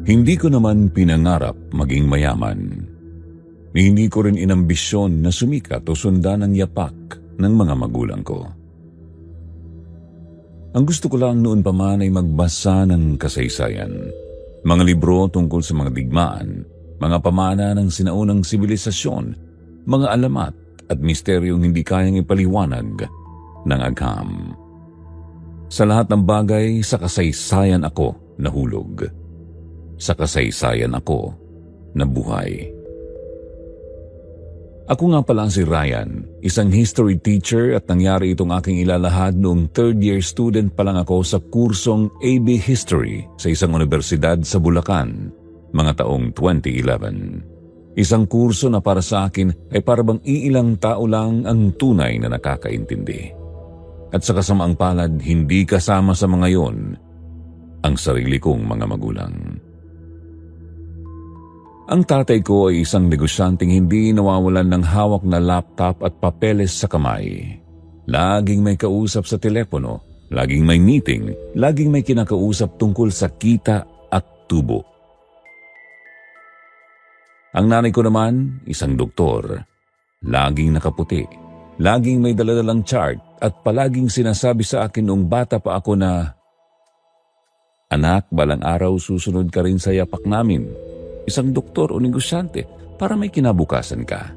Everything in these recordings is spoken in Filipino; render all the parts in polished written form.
Hindi ko naman pinangarap maging mayaman. Hindi ko rin inambisyon na sumikat o sundan ang yapak ng mga magulang ko. Ang gusto ko lang noon pa man ay magbasa ng kasaysayan. Mga libro tungkol sa mga digmaan, mga pamana ng sinaunang sibilisasyon, mga alamat at misteryong hindi kayang ipaliwanag ng agham. Sa lahat ng bagay, sa kasaysayan ako nahulog. Sa kasaysayan ako nabuhay. Ako nga pala si Ryan, isang history teacher at nangyari itong aking ilalahad noong third-year student pa lang ako sa kursong AB History sa isang universidad sa Bulacan, mga taong 2011. Isang kurso na para sa akin ay parabang iilang tao lang ang tunay na nakakaintindi. At sa kasamaang palad, hindi kasama sa mga yon ang sarili kong mga magulang. Ang tatay ko ay isang negosyanteng hindi nawawalan ng hawak na laptop at papeles sa kamay. Laging may kausap sa telepono, laging may meeting, laging may kinakausap tungkol sa kita at tubo. Ang nanay ko naman, isang doktor. Laging nakaputi, laging may daladalang chart at palaging sinasabi sa akin noong bata pa ako na, "Anak, balang araw susunod ka rin sa yapak namin. Isang doktor o negosyante para may kinabukasan ka."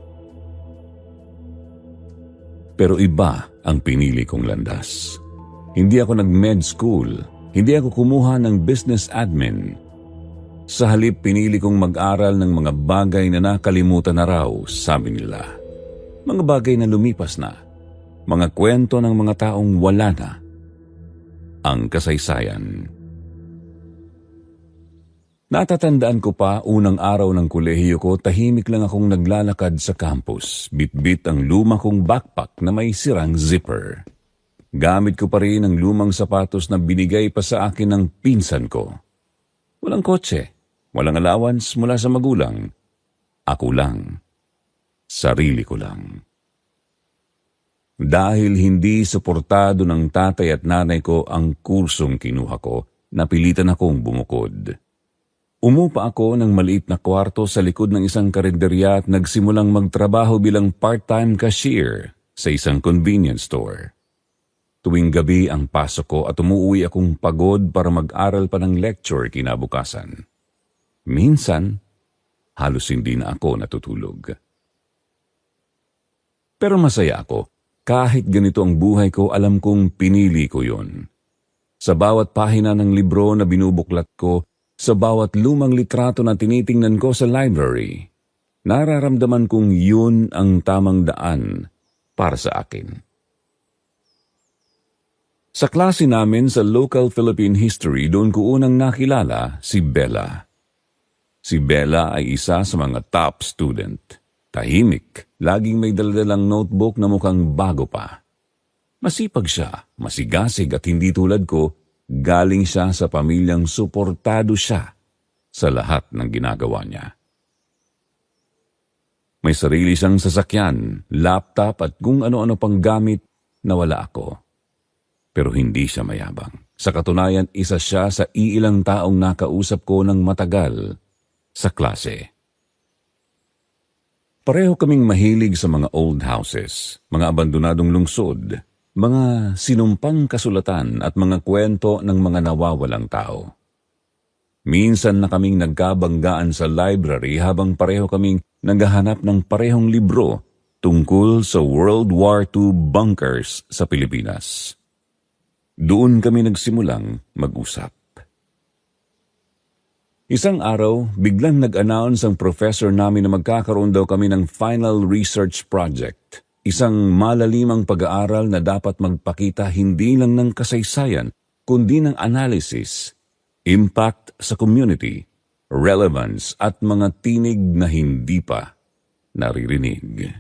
Pero iba ang pinili kong landas. Hindi ako nag-med school, hindi ako kumuha ng business admin. Sa halip pinili kong mag-aral ng mga bagay na nakalimutan na raw, sabi nila. Mga bagay na lumipas na, mga kwento ng mga taong wala na. Ang kasaysayan. Natatandaan ko pa unang araw ng kolehiyo ko, tahimik lang akong naglalakad sa campus, bitbit ang luma kong backpack na may sirang zipper. Gamit ko pa rin ang lumang sapatos na binigay pa sa akin ng pinsan ko. Walang kotse, walang allowance mula sa magulang. Ako lang, sarili ko lang. Dahil hindi suportado ng tatay at nanay ko ang kursong kinuha ko, napilitan akong bumukod. Umupa ako ng maliit na kwarto sa likod ng isang karinderya at nagsimulang magtrabaho bilang part-time cashier sa isang convenience store. Tuwing gabi ang pasok ko at umuwi akong pagod para mag-aral pa ng lecture kinabukasan. Minsan, halos hindi na ako natutulog. Pero masaya ako. Kahit ganito ang buhay ko, alam kong pinili ko yon. Sa bawat pahina ng libro na binubuklat ko, sa bawat lumang litrato na tinitingnan ko sa library, nararamdaman kong yun ang tamang daan para sa akin. Sa klase namin sa Local Philippine History, doon ko unang nakilala si Bella. Si Bella ay isa sa mga top student. Tahimik, laging may daladalang notebook na mukhang bago pa. Masipag siya, masigasig at hindi tulad ko, galing siya sa pamilyang suportado siya sa lahat ng ginagawa niya. May sarili siyang sasakyan, laptop at kung ano-ano pang gamit na wala ako. Pero hindi siya mayabang. Sa katunayan, isa siya sa iilang taong nakausap ko ng matagal sa klase. Pareho kaming mahilig sa mga old houses, mga abandonadong lungsod, mga sinumpang kasulatan at mga kwento ng mga nawawalang tao. Minsan na kaming nagkabanggaan sa library habang pareho kaming naghahanap ng parehong libro tungkol sa World War II bunkers sa Pilipinas. Doon kami nagsimulang mag-usap. Isang araw, biglang nag-announce ang professor namin na magkakaroon daw kami ng final research project. Isang malalimang pag-aaral na dapat magpakita hindi lang ng kasaysayan, kundi ng analysis, impact sa community, relevance at mga tinig na hindi pa naririnig.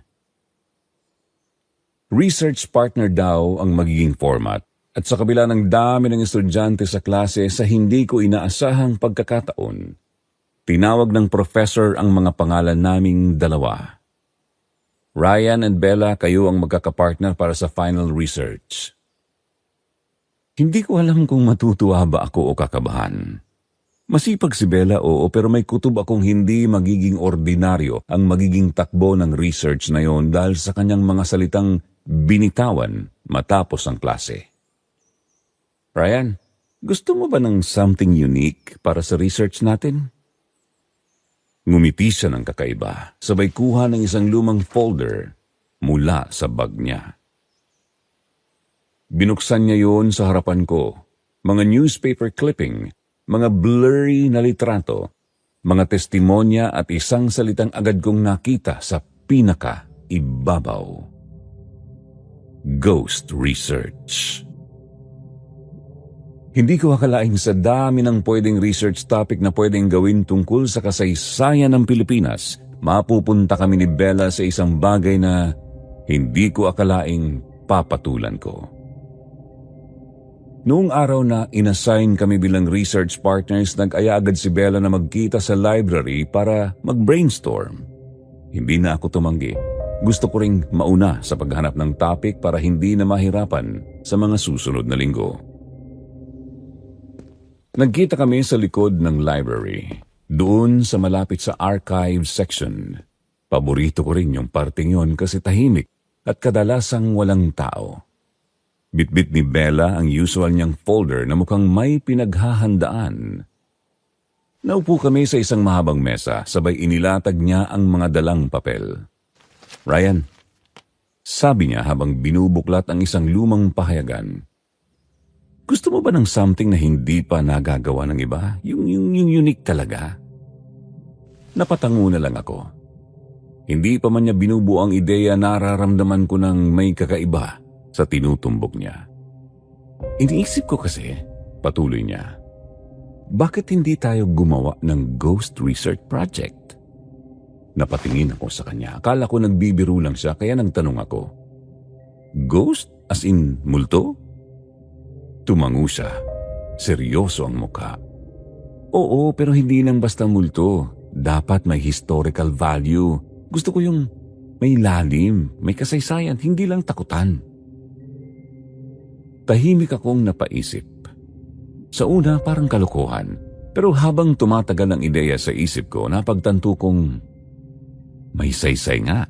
Research partner daw ang magiging format at sa kabila ng dami ng estudyante sa klase sa hindi ko inaasahang pagkakataon, tinawag ng professor ang mga pangalan naming dalawa. Ryan and Bella, kayo ang magkakapartner para sa final research. Hindi ko alam kung matutuwa ba ako o kakabahan. Masipag si Bella, oo, pero may kutob akong hindi magiging ordinaryo ang magiging takbo ng research na yon dahil sa kanyang mga salitang binitawan matapos ang klase. Ryan, gusto mo ba ng something unique para sa research natin? Ngumiti siya ng kakaiba, sabay kuha ng isang lumang folder mula sa bag niya. Binuksan niya yon sa harapan ko, mga newspaper clipping, mga blurry na litrato, mga testimonya at isang salitang agad kong nakita sa pinaka-ibabaw. Ghost research. Hindi ko akalaing sa dami ng pwedeng research topic na pwedeng gawin tungkol sa kasaysayan ng Pilipinas, mapupunta kami ni Bella sa isang bagay na hindi ko akalaing papatulan ko. Noong araw na inassign kami bilang research partners, nag-aya agad si Bella na magkita sa library para mag-brainstorm. Hindi na ako tumanggi. Gusto ko ring mauna sa paghanap ng topic para hindi na mahirapan sa mga susunod na linggo. Nagkita kami sa likod ng library, doon sa malapit sa archives section. Paborito ko rin yung parting yon kasi tahimik at kadalasang walang tao. Bitbit ni Bella ang usual niyang folder na mukhang may pinaghahandaan. Naupo kami sa isang mahabang mesa, sabay inilatag niya ang mga dalang papel. Ryan, sabi niya habang binubuklat ang isang lumang pahayagan. Gusto mo ba ng something na hindi pa nagagawa ng iba? Yung unique talaga? Napatango na lang ako. Hindi pa man niya binubuo ang ideya, nararamdaman ko ng may kakaiba sa tinutumbok niya. Iniisip ko kasi, patuloy niya, bakit hindi tayo gumawa ng ghost research project? Napatingin ako sa kanya. Akala ko nagbibiro lang siya, kaya nagtanong ako. Ghost? As in multo? Tumango siya. Seryoso ang mukha. Oo, pero hindi lang basta multo. Dapat may historical value. Gusto ko yung may lalim, may kasaysayan, hindi lang takutan. Tahimik akong napaisip. Sa una, parang kalokohan. Pero habang tumatagal ang ideya sa isip ko, napagtanto kong may saysay nga.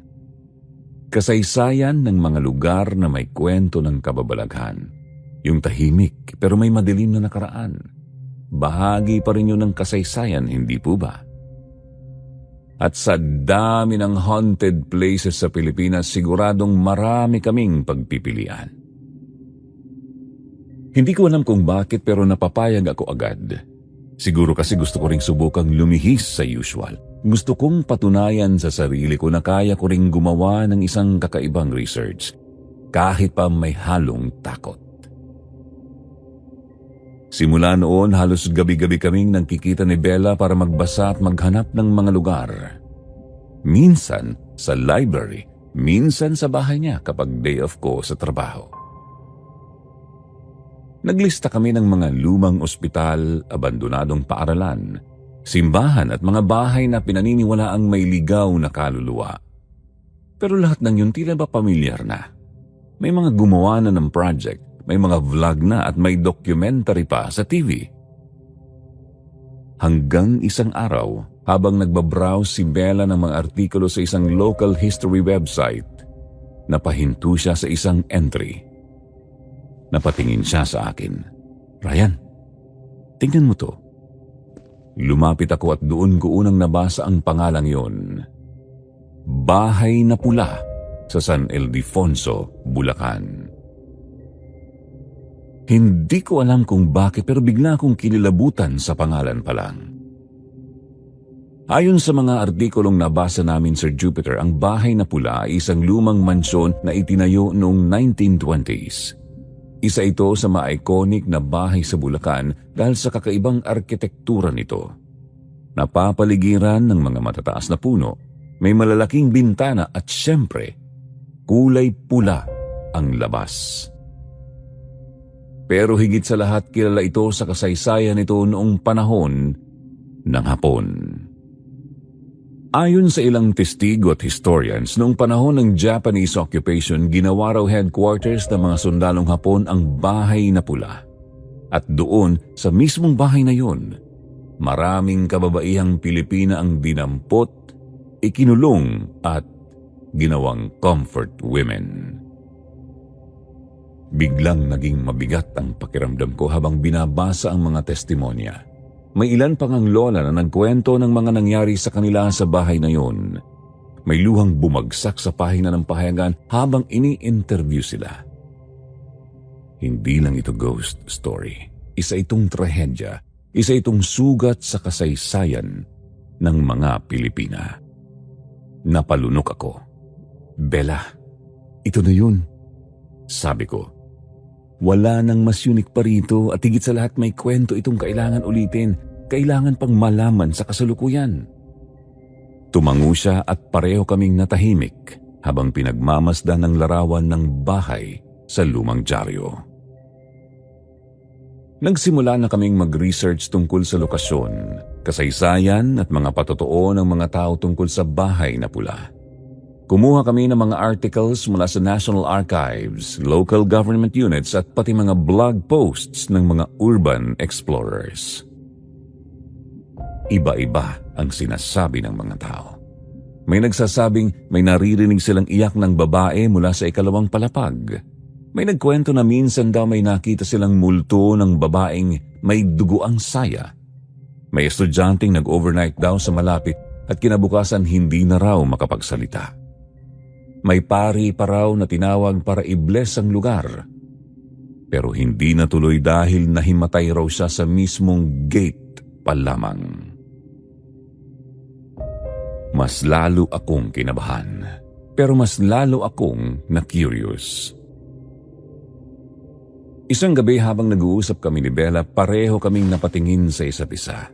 Kasaysayan ng mga lugar na may kwento ng kababalaghan. Yung tahimik pero may madilim na nakaraan. Bahagi pa rin yun ng kasaysayan, hindi po ba? At sa dami ng haunted places sa Pilipinas, siguradong marami kaming pagpipilian. Hindi ko alam kung bakit pero napapayag ako agad. Siguro kasi gusto ko ring subukang lumihis sa usual. Gusto kong patunayan sa sarili ko na kaya ko ring gumawa ng isang kakaibang research, kahit pa may halong takot. Simula noon, halos gabi-gabi kaming nagkikita ni Bella para magbasa at maghanap ng mga lugar. Minsan sa library, minsan sa bahay niya kapag day off ko sa trabaho. Naglista kami ng mga lumang ospital, abandonadong paaralan, simbahan at mga bahay na pinaniniwalaang may ligaw na kaluluwa. Pero lahat ng yun tila ba pamilyar na. May mga gumawa na ng project, may mga vlog na at may documentary pa sa TV. Hanggang isang araw, habang nagbabrowse si Bella ng mga artikulo sa isang local history website, napahinto siya sa isang entry. Napatingin siya sa akin. Ryan, tingnan mo to. Lumapit ako at doon ko unang nabasa ang pangalang yon. Bahay na Pula sa San Ildefonso, Bulacan. Hindi ko alam kung bakit pero bigla akong kinilabutan sa pangalan pa lang. Ayon sa mga artikulong nabasa namin, Sir Jupiter, ang Bahay na Pula ay isang lumang mansyon na itinayo noong 1920s. Isa ito sa ma-iconic na bahay sa Bulacan dahil sa kakaibang arkitektura nito. Napapaligiran ng mga matataas na puno, may malalaking bintana at syempre, kulay pula ang labas. Pero higit sa lahat, kilala ito sa kasaysayan nito noong panahon ng Hapon. Ayon sa ilang testigo at historians, noong panahon ng Japanese occupation, ginawa raw headquarters ng mga sundalong Hapon ang Bahay na Pula. At doon, sa mismong bahay na yun, maraming kababaihang Pilipina ang dinampot, ikinulong at ginawang comfort women. Biglang naging mabigat ang pakiramdam ko habang binabasa ang mga testimonya. May ilan pang ang lola na nagkwento ng mga nangyari sa kanila sa bahay na yun. May luhang bumagsak sa pahina ng pahayagan habang ini-interview sila. Hindi lang ito ghost story. Isa itong trahedya. Isa itong sugat sa kasaysayan ng mga Pilipina. Napalunok ako. Bella, ito na yun. Sabi ko. Wala nang mas unique pa rito at higit sa lahat may kwento itong kailangan ulitin, kailangan pang malaman sa kasalukuyan. Tumango siya at pareho kaming natahimik habang pinagmamasdan ng larawan ng bahay sa lumang dyaryo. Nagsimula na kaming mag-research tungkol sa lokasyon, kasaysayan at mga patotoo ng mga tao tungkol sa bahay na pula. Kumuha kami ng mga articles mula sa National Archives, local government units at pati mga blog posts ng mga urban explorers. Iba-iba ang sinasabi ng mga tao. May nagsasabing may naririnig silang iyak ng babae mula sa ikalawang palapag. May nagkwento na minsan daw may nakita silang multo ng babaeng may duguang saya. May estudyanteng nag-overnight daw sa malapit at kinabukasan hindi na raw makapagsalita. May pari pa raw na tinawag para i-bless ang lugar. Pero hindi natuloy dahil nahimatay raw siya sa mismong gate pa lamang. Mas lalo akong kinabahan, pero mas lalo akong na-curious. Isang gabi habang nag-uusap kami ni Bella, pareho kaming napatingin sa isa't isa.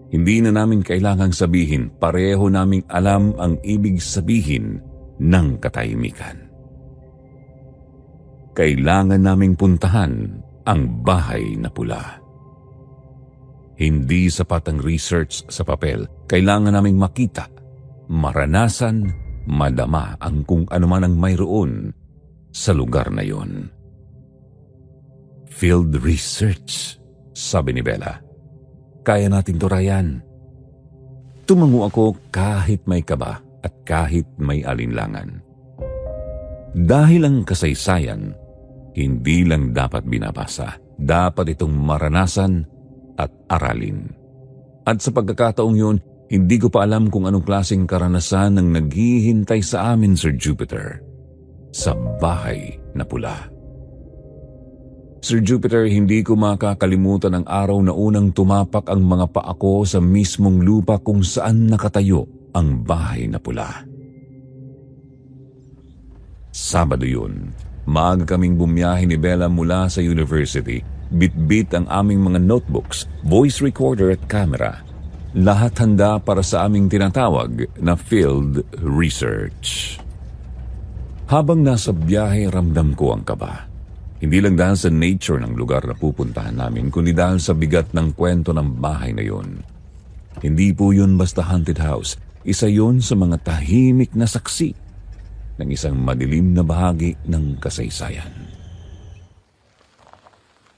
Hindi na namin kailangang sabihin, pareho naming alam ang ibig sabihin ng katahimikan. Kailangan naming puntahan ang bahay na pula. Hindi sapat ang research sa papel. Kailangan naming makita, maranasan, madama ang kung ano man ang mayroon sa lugar na yon. Field research, sabi ni Bella. Kaya natin to, Ryan. Tumango ako kahit may kaba at kahit may alinlangan. Dahil ang kasaysayan, hindi lang dapat binabasa, dapat itong maranasan at aralin. At sa pagkakataong yun, hindi ko pa alam kung anong klaseng karanasan ang naghihintay sa amin, Sir Jupiter, sa bahay na pula. Sir Jupiter, hindi ko makakalimutan ang araw na unang tumapak ang mga paa ko sa mismong lupa kung saan nakatayo ang bahay na pula. Sabado yun, maaga kaming bumiyahe ni Bella mula sa university. Bit-bit ang aming mga notebooks, voice recorder at camera. Lahat handa para sa aming tinatawag na field research. Habang nasa biyahe, ramdam ko ang kaba. Hindi lang dahil sa nature ng lugar na pupuntahan namin, kundi dahil sa bigat ng kwento ng bahay na yun. Hindi po yun basta haunted house. Isa yun sa mga tahimik na saksi ng isang madilim na bahagi ng kasaysayan.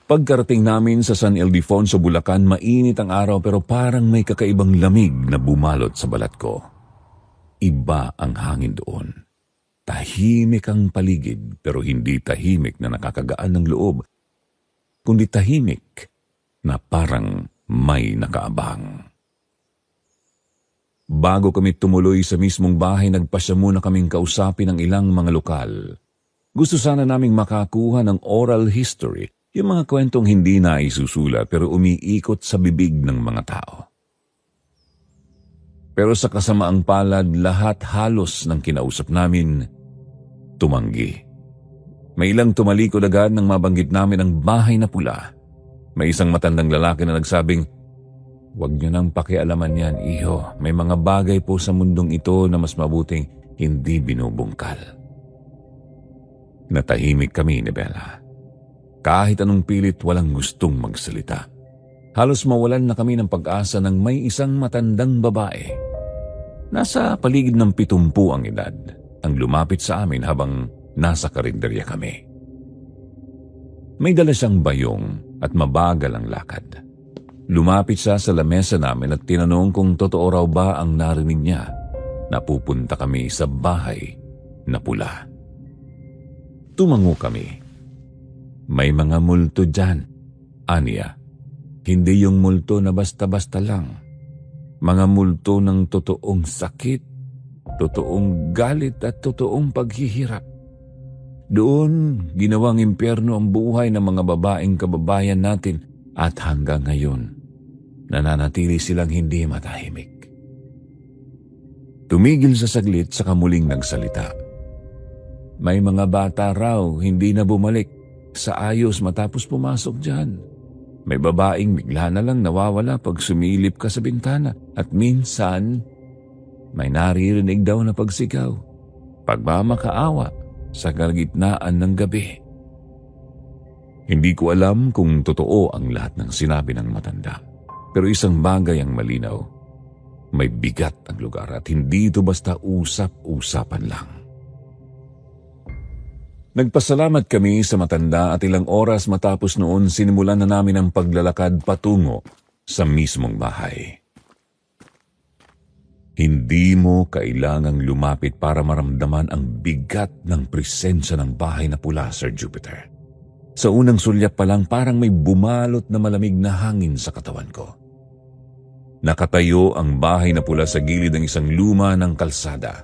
Pagkarating namin sa San Ildefonso, Bulacan, mainit ang araw pero parang may kakaibang lamig na bumalot sa balat ko. Iba ang hangin doon. Tahimik ang paligid pero hindi tahimik na nakakagaan ng loob, kundi tahimik na parang may nakaabang. Bago kami tumuloy sa mismong bahay, nagpasya muna kaming kausapin ang ilang mga lokal. Gusto sana naming makakuha ng oral history, yung mga kwentong hindi na isusulat pero umiikot sa bibig ng mga tao. Pero sa kasamaang palad, lahat halos ng kinausap namin, tumanggi. May ilang tumalikod agad nang mabanggit namin ang bahay na pula. May isang matandang lalaki na nagsabing, "Huwag niyo nang pakialaman yan, iho. May mga bagay po sa mundong ito na mas mabuting hindi binubungkal." Natahimik kami ni Bella. Kahit anong pilit, walang gustong magsalita. Halos mawalan na kami ng pag-asa nang may isang matandang babae. Nasa paligid ng 70 ang edad, ang lumapit sa amin habang nasa karinderya kami. May dala siyang bayong at mabagal ang lakad. Lumapit siya sa lamesa namin at tinanong kung totoo raw ba ang narinig niya na pupunta kami sa bahay na pula. Tumango kami. May mga multo dyan, aniya. Hindi yung multo na basta-basta lang. Mga multo ng totoong sakit, totoong galit at totoong paghihirap. Doon, ginawang impyerno ang buhay ng mga babaeng kababayan natin at hanggang ngayon, nananatili silang hindi matahimik. Tumigil sa saglit sa muling nagsalita. May mga bata raw hindi na bumalik sa ayos matapos pumasok dyan. May babaeng bigla na lang nawawala pag sumilip ka sa bintana at minsan may naririnig daw na pagsigaw, pagmamakaawa sa kalagitnaan ng gabi. Hindi ko alam kung totoo ang lahat ng sinabi ng matanda, pero isang bagay ang malinaw. May bigat ang lugar at hindi ito basta usap-usapan lang. Nagpasalamat kami sa matanda at ilang oras matapos noon sinimulan na namin ang paglalakad patungo sa mismong bahay. Hindi mo kailangang lumapit para maramdaman ang bigat ng presensya ng bahay na pula, Sir Jupiter. Sa unang sulyap pa lang parang may bumalot na malamig na hangin sa katawan ko. Nakatayo ang bahay na pula sa gilid ng isang luma ng kalsada.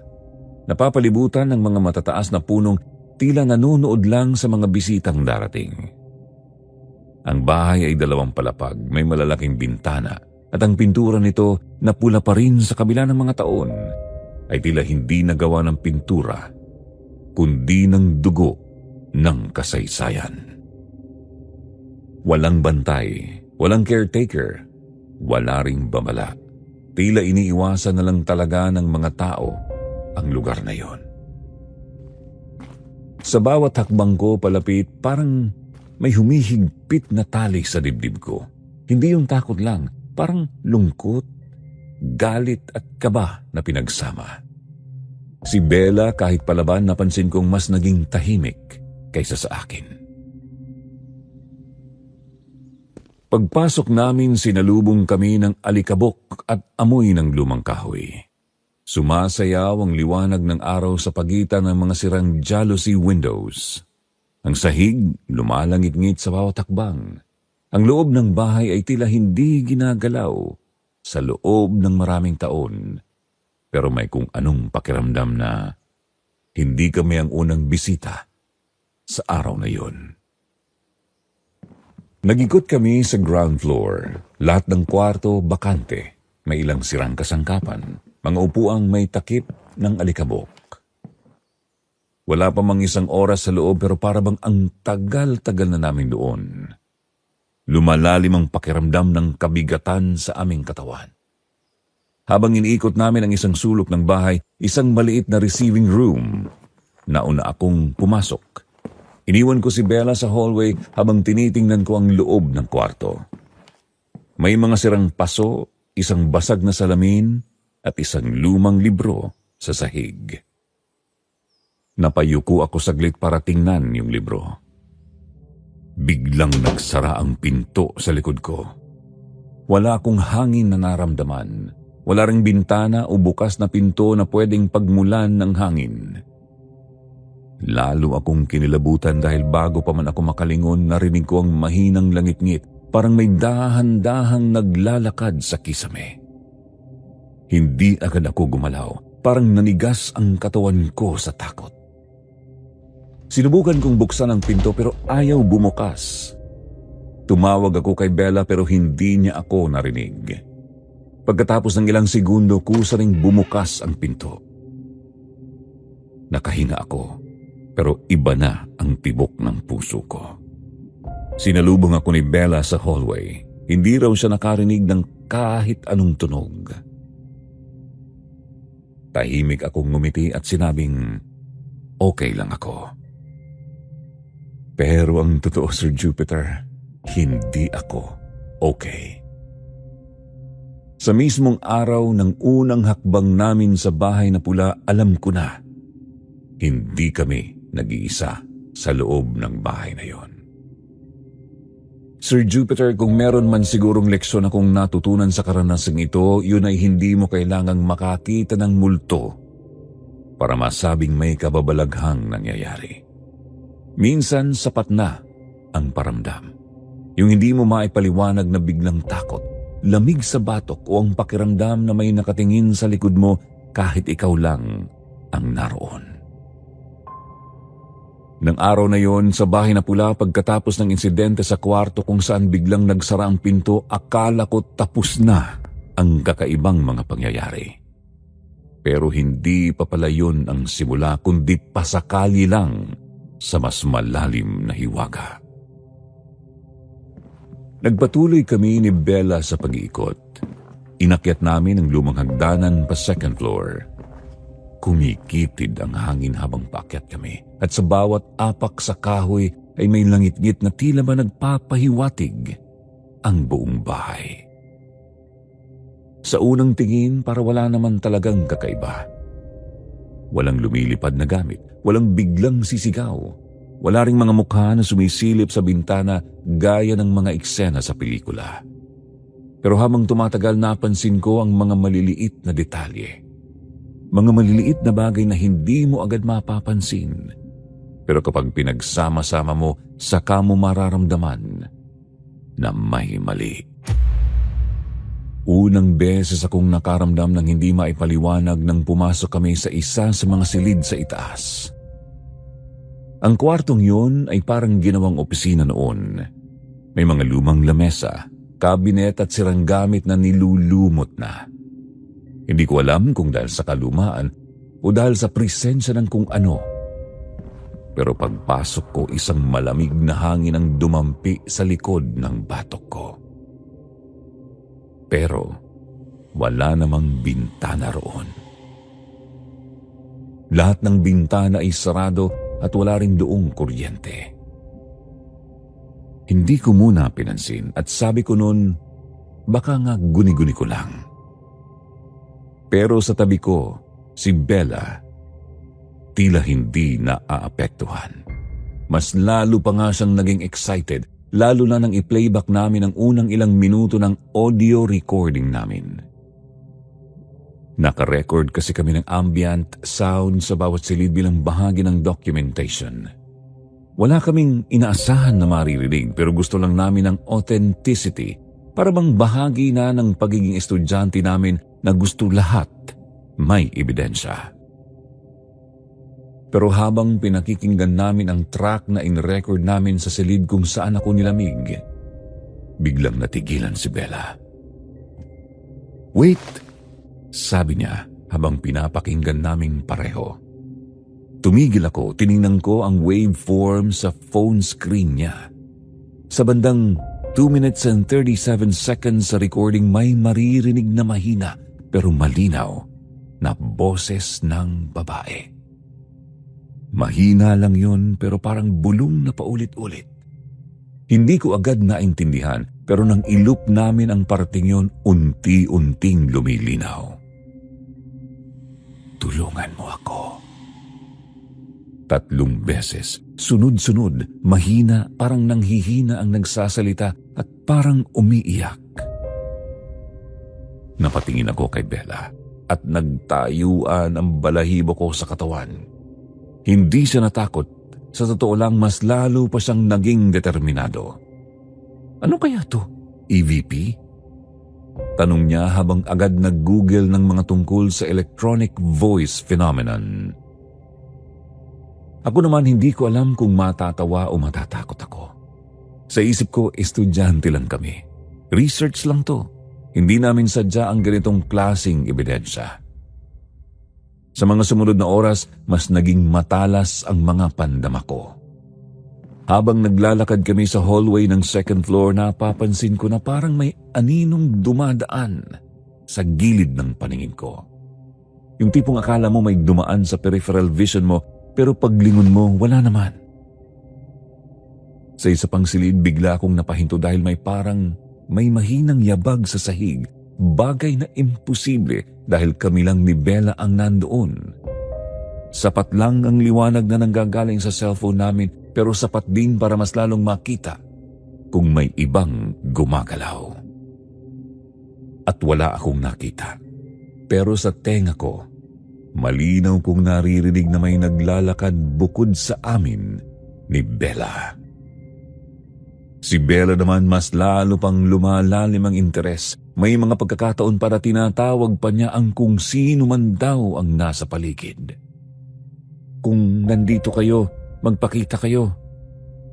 Napapalibutan ng mga matataas na punong tila nanonood lang sa mga bisitang darating. Ang bahay ay 2 palapag, may malalaking bintana at ang pintura nito na pula pa rin sa kabila ng mga taon ay tila hindi nagawa ng pintura kundi ng dugo ng kasaysayan. Walang bantay, walang caretaker, wala ring babala. Tila iniiwasan na lang talaga ng mga tao ang lugar na yon. Sa bawat hakbang ko palapit, parang may humihigpit na tali sa dibdib ko. Hindi yung takot lang, parang lungkot, galit at kaba na pinagsama. Si Bella kahit palaban napansin kong mas naging tahimik kaysa sa akin. Pagpasok namin sinalubong kami ng alikabok at amoy ng lumang kahoy. Sumasayaw ang liwanag ng araw sa pagitan ng mga sirang jalousie windows. Ang sahig lumalangit-ngit sa bawat hakbang. Ang loob ng bahay ay tila hindi ginagalaw sa loob ng maraming taon. Pero may kung anong pakiramdam na hindi kami ang unang bisita sa araw na yun. Nag-ikot kami sa ground floor. Lahat ng kwarto bakante. May ilang sirang kasangkapan. Mga upuang may takip ng alikabok. Wala pa mang 1 oras sa loob pero parabang ang tagal-tagal na namin doon. Lumalalim ang pakiramdam ng kabigatan sa aming katawan. Habang iniikot namin ang isang sulok ng bahay, isang maliit na receiving room, nauna akong pumasok. Iniwan ko si Bella sa hallway habang tinitingnan ko ang loob ng kwarto. May mga sirang paso, isang basag na salamin, at isang lumang libro sa sahig. Napayuko ako saglit para tingnan yung libro. Biglang nagsara ang pinto sa likod ko. Wala akong hangin na naramdaman. Wala ring bintana o bukas na pinto na pwedeng pagmulan ng hangin. Lalo akong kinilabutan dahil bago pa man ako makalingon, narinig ko ang mahinang langit-ngit, parang may dahan-dahang naglalakad sa kisame. Hindi agad ako gumalaw, parang nanigas ang katawan ko sa takot. Sinubukan kong buksan ang pinto pero ayaw bumukas. Tumawag ako kay Bella pero hindi niya ako narinig. Pagkatapos ng ilang segundo, kusa ring bumukas ang pinto. Nakahinga ako, pero iba na ang tibok ng puso ko. Sinalubong ako ni Bella sa hallway. Hindi raw siya nakarinig ng kahit anong tunog. Tahimik akong ngumiti at sinabing, okay lang ako. Pero ang totoo, Sir Jupiter, hindi ako okay. Sa mismong araw ng unang hakbang namin sa bahay na pula, alam ko na, hindi kami nag-iisa sa loob ng bahay na yon. Sir Jupiter, kung meron man sigurong leksyon akong natutunan sa karanasang ito, yun ay hindi mo kailangang makakita ng multo para masabing may kababalaghang nangyayari. Minsan sapat na ang paramdam. Yung hindi mo maipaliwanag na biglang takot, lamig sa batok o ang pakiramdam na may nakatingin sa likod mo kahit ikaw lang ang naroon. Nang araw na yon, sa bahay na pula pagkatapos ng insidente sa kwarto kung saan biglang nagsara ang pinto, akala ko tapos na ang kakaibang mga pangyayari. Pero hindi pa pala yun ang simula, kundi pasakali lang sa mas malalim na hiwaga. Nagpatuloy kami ni Bella sa pag-iikot. Inakyat namin ang lumang hagdanan pa second floor. Kumikitid ang hangin habang paakyat kami at sa bawat apak sa kahoy ay may langit-ngit na tila ba nagpapahiwatig ang buong bahay. Sa unang tingin para wala naman talagang kakaiba. Walang lumilipad na gamit, walang biglang sisigaw. Wala ring mga mukha na sumisilip sa bintana gaya ng mga eksena sa pelikula. Pero habang tumatagal napansin ko ang mga maliliit na detalye. Mga maliliit na bagay na hindi mo agad mapapansin. Pero kapag pinagsama-sama mo, saka mo mararamdaman na may mali. Unang beses akong nakaramdam ng hindi maipaliwanag nang pumasok kami sa isa sa mga silid sa itaas. Ang kwartong yun ay parang ginawang opisina noon. May mga lumang lamesa, kabinet at sirang gamit na nilulumot na. Hindi ko alam kung dahil sa kalumaan o dahil sa presensya ng kung ano. Pero pagpasok ko, isang malamig na hangin ang dumampi sa likod ng batok ko. Pero wala namang bintana roon. Lahat ng bintana ay sarado at wala rin doong kuryente. Hindi ko muna pinansin at sabi ko noon, baka nga guni-guni ko lang. Pero sa tabi ko, si Bella, tila hindi naaapektuhan. Mas lalo pa nga siyang naging excited, lalo na nang i-playback namin ang unang ilang minuto ng audio recording namin. Naka-record kasi kami ng ambient sound sa bawat silid bilang bahagi ng documentation. Wala kaming inaasahan na maririnig pero gusto lang namin ng authenticity para bang bahagi na ng pagiging estudyante namin na gusto lahat may ebidensya. Pero habang pinakikinggan namin ang track na in-record namin sa silid kung saan ako nilamig, biglang natigilan si Bella. "Wait!" sabi niya habang pinapakinggan naming pareho. Tumigil ako, tiningnan ko ang waveform sa phone screen niya. Sa bandang 2 minutes and 37 seconds sa recording may maririnig na mahina pero malinaw na boses ng babae. Mahina lang yun pero parang bulong na paulit-ulit. Hindi ko agad naintindihan pero nang iloop namin ang parting yun, unti-unting lumilinaw. "Tulungan mo ako." 3 beses, sunod-sunod, mahina, parang nanghihina ang nagsasalita at parang umiiyak. Napatingin ako kay Bella at nagtayuan ang balahibo ko sa katawan. Hindi siya natakot, sa totoo lang mas lalo pa siyang naging determinado. "Ano kaya to? EVP?" tanong niya habang agad nag-google ng mga tungkol sa electronic voice phenomenon. Ako naman hindi ko alam kung matatawa o matatakot ako. Sa isip ko, estudyante lang kami. Research lang to. Hindi namin sadya ang ganitong klaseng ebidensya. Sa mga sumunod na oras, mas naging matalas ang mga pandama ko. Habang naglalakad kami sa hallway ng second floor, napapansin ko na parang may aninong dumadaan sa gilid ng paningin ko. Yung tipong akala mo may dumaan sa peripheral vision mo, pero paglingon mo, wala naman. Sa isa pang silid, bigla akong napahinto dahil may mahinang yabag sa sahig, bagay na imposible dahil kami lang ni Bella ang nandoon. Sapat lang ang liwanag na nanggagaling sa cellphone namin pero sapat din para mas lalong makita kung may ibang gumagalaw. At wala akong nakita. Pero sa tenga ko, malinaw kong naririnig na may naglalakad bukod sa amin ni Bella. Si Bella naman mas lalo pang lumalalim ang interes. May mga pagkakataon para tinatawag pa niya ang kung sino man daw ang nasa paligid. "Kung nandito kayo, magpakita kayo,"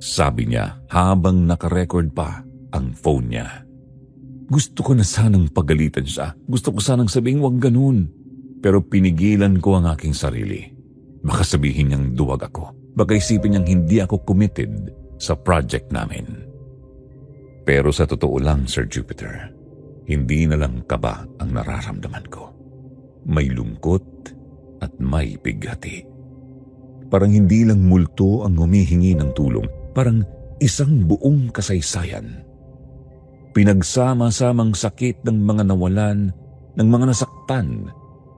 sabi niya habang nakarecord pa ang phone niya. Gusto ko na sanang pagalitan siya. Gusto ko sanang sabing wag ganun. Pero pinigilan ko ang aking sarili. Baka sabihin niyang duwag ako. Baka isipin niyang hindi ako committed sa project namin. Pero sa totoo lang, Sir Jupiter, hindi na lang kaba ang nararamdaman ko. May lungkot at may bighati. Parang hindi lang multo ang humihingi ng tulong. Parang isang buong kasaysayan. Pinagsama-samang sakit ng mga nawalan, ng mga nasaktan,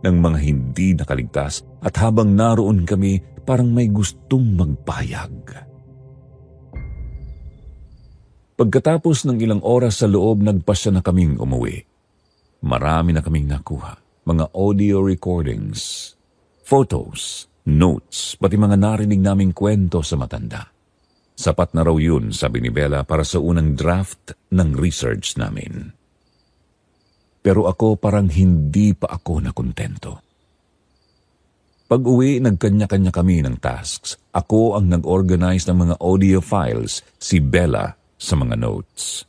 ng mga hindi nakaligtas, at habang naroon kami, parang may gustong magpahayag. Pagkatapos ng ilang oras sa loob, nagpasya na kaming umuwi. Marami na kaming nakuha, mga audio recordings, photos, notes, pati mga narinig naming kwento sa matanda. Sapat na raw yun, sabi ni Bella, para sa unang draft ng research namin. Pero ako parang hindi pa ako nakontento. Pag-uwi, nagkanya-kanya kami ng tasks. Ako ang nag-organize ng mga audio files, si Bella sa mga notes.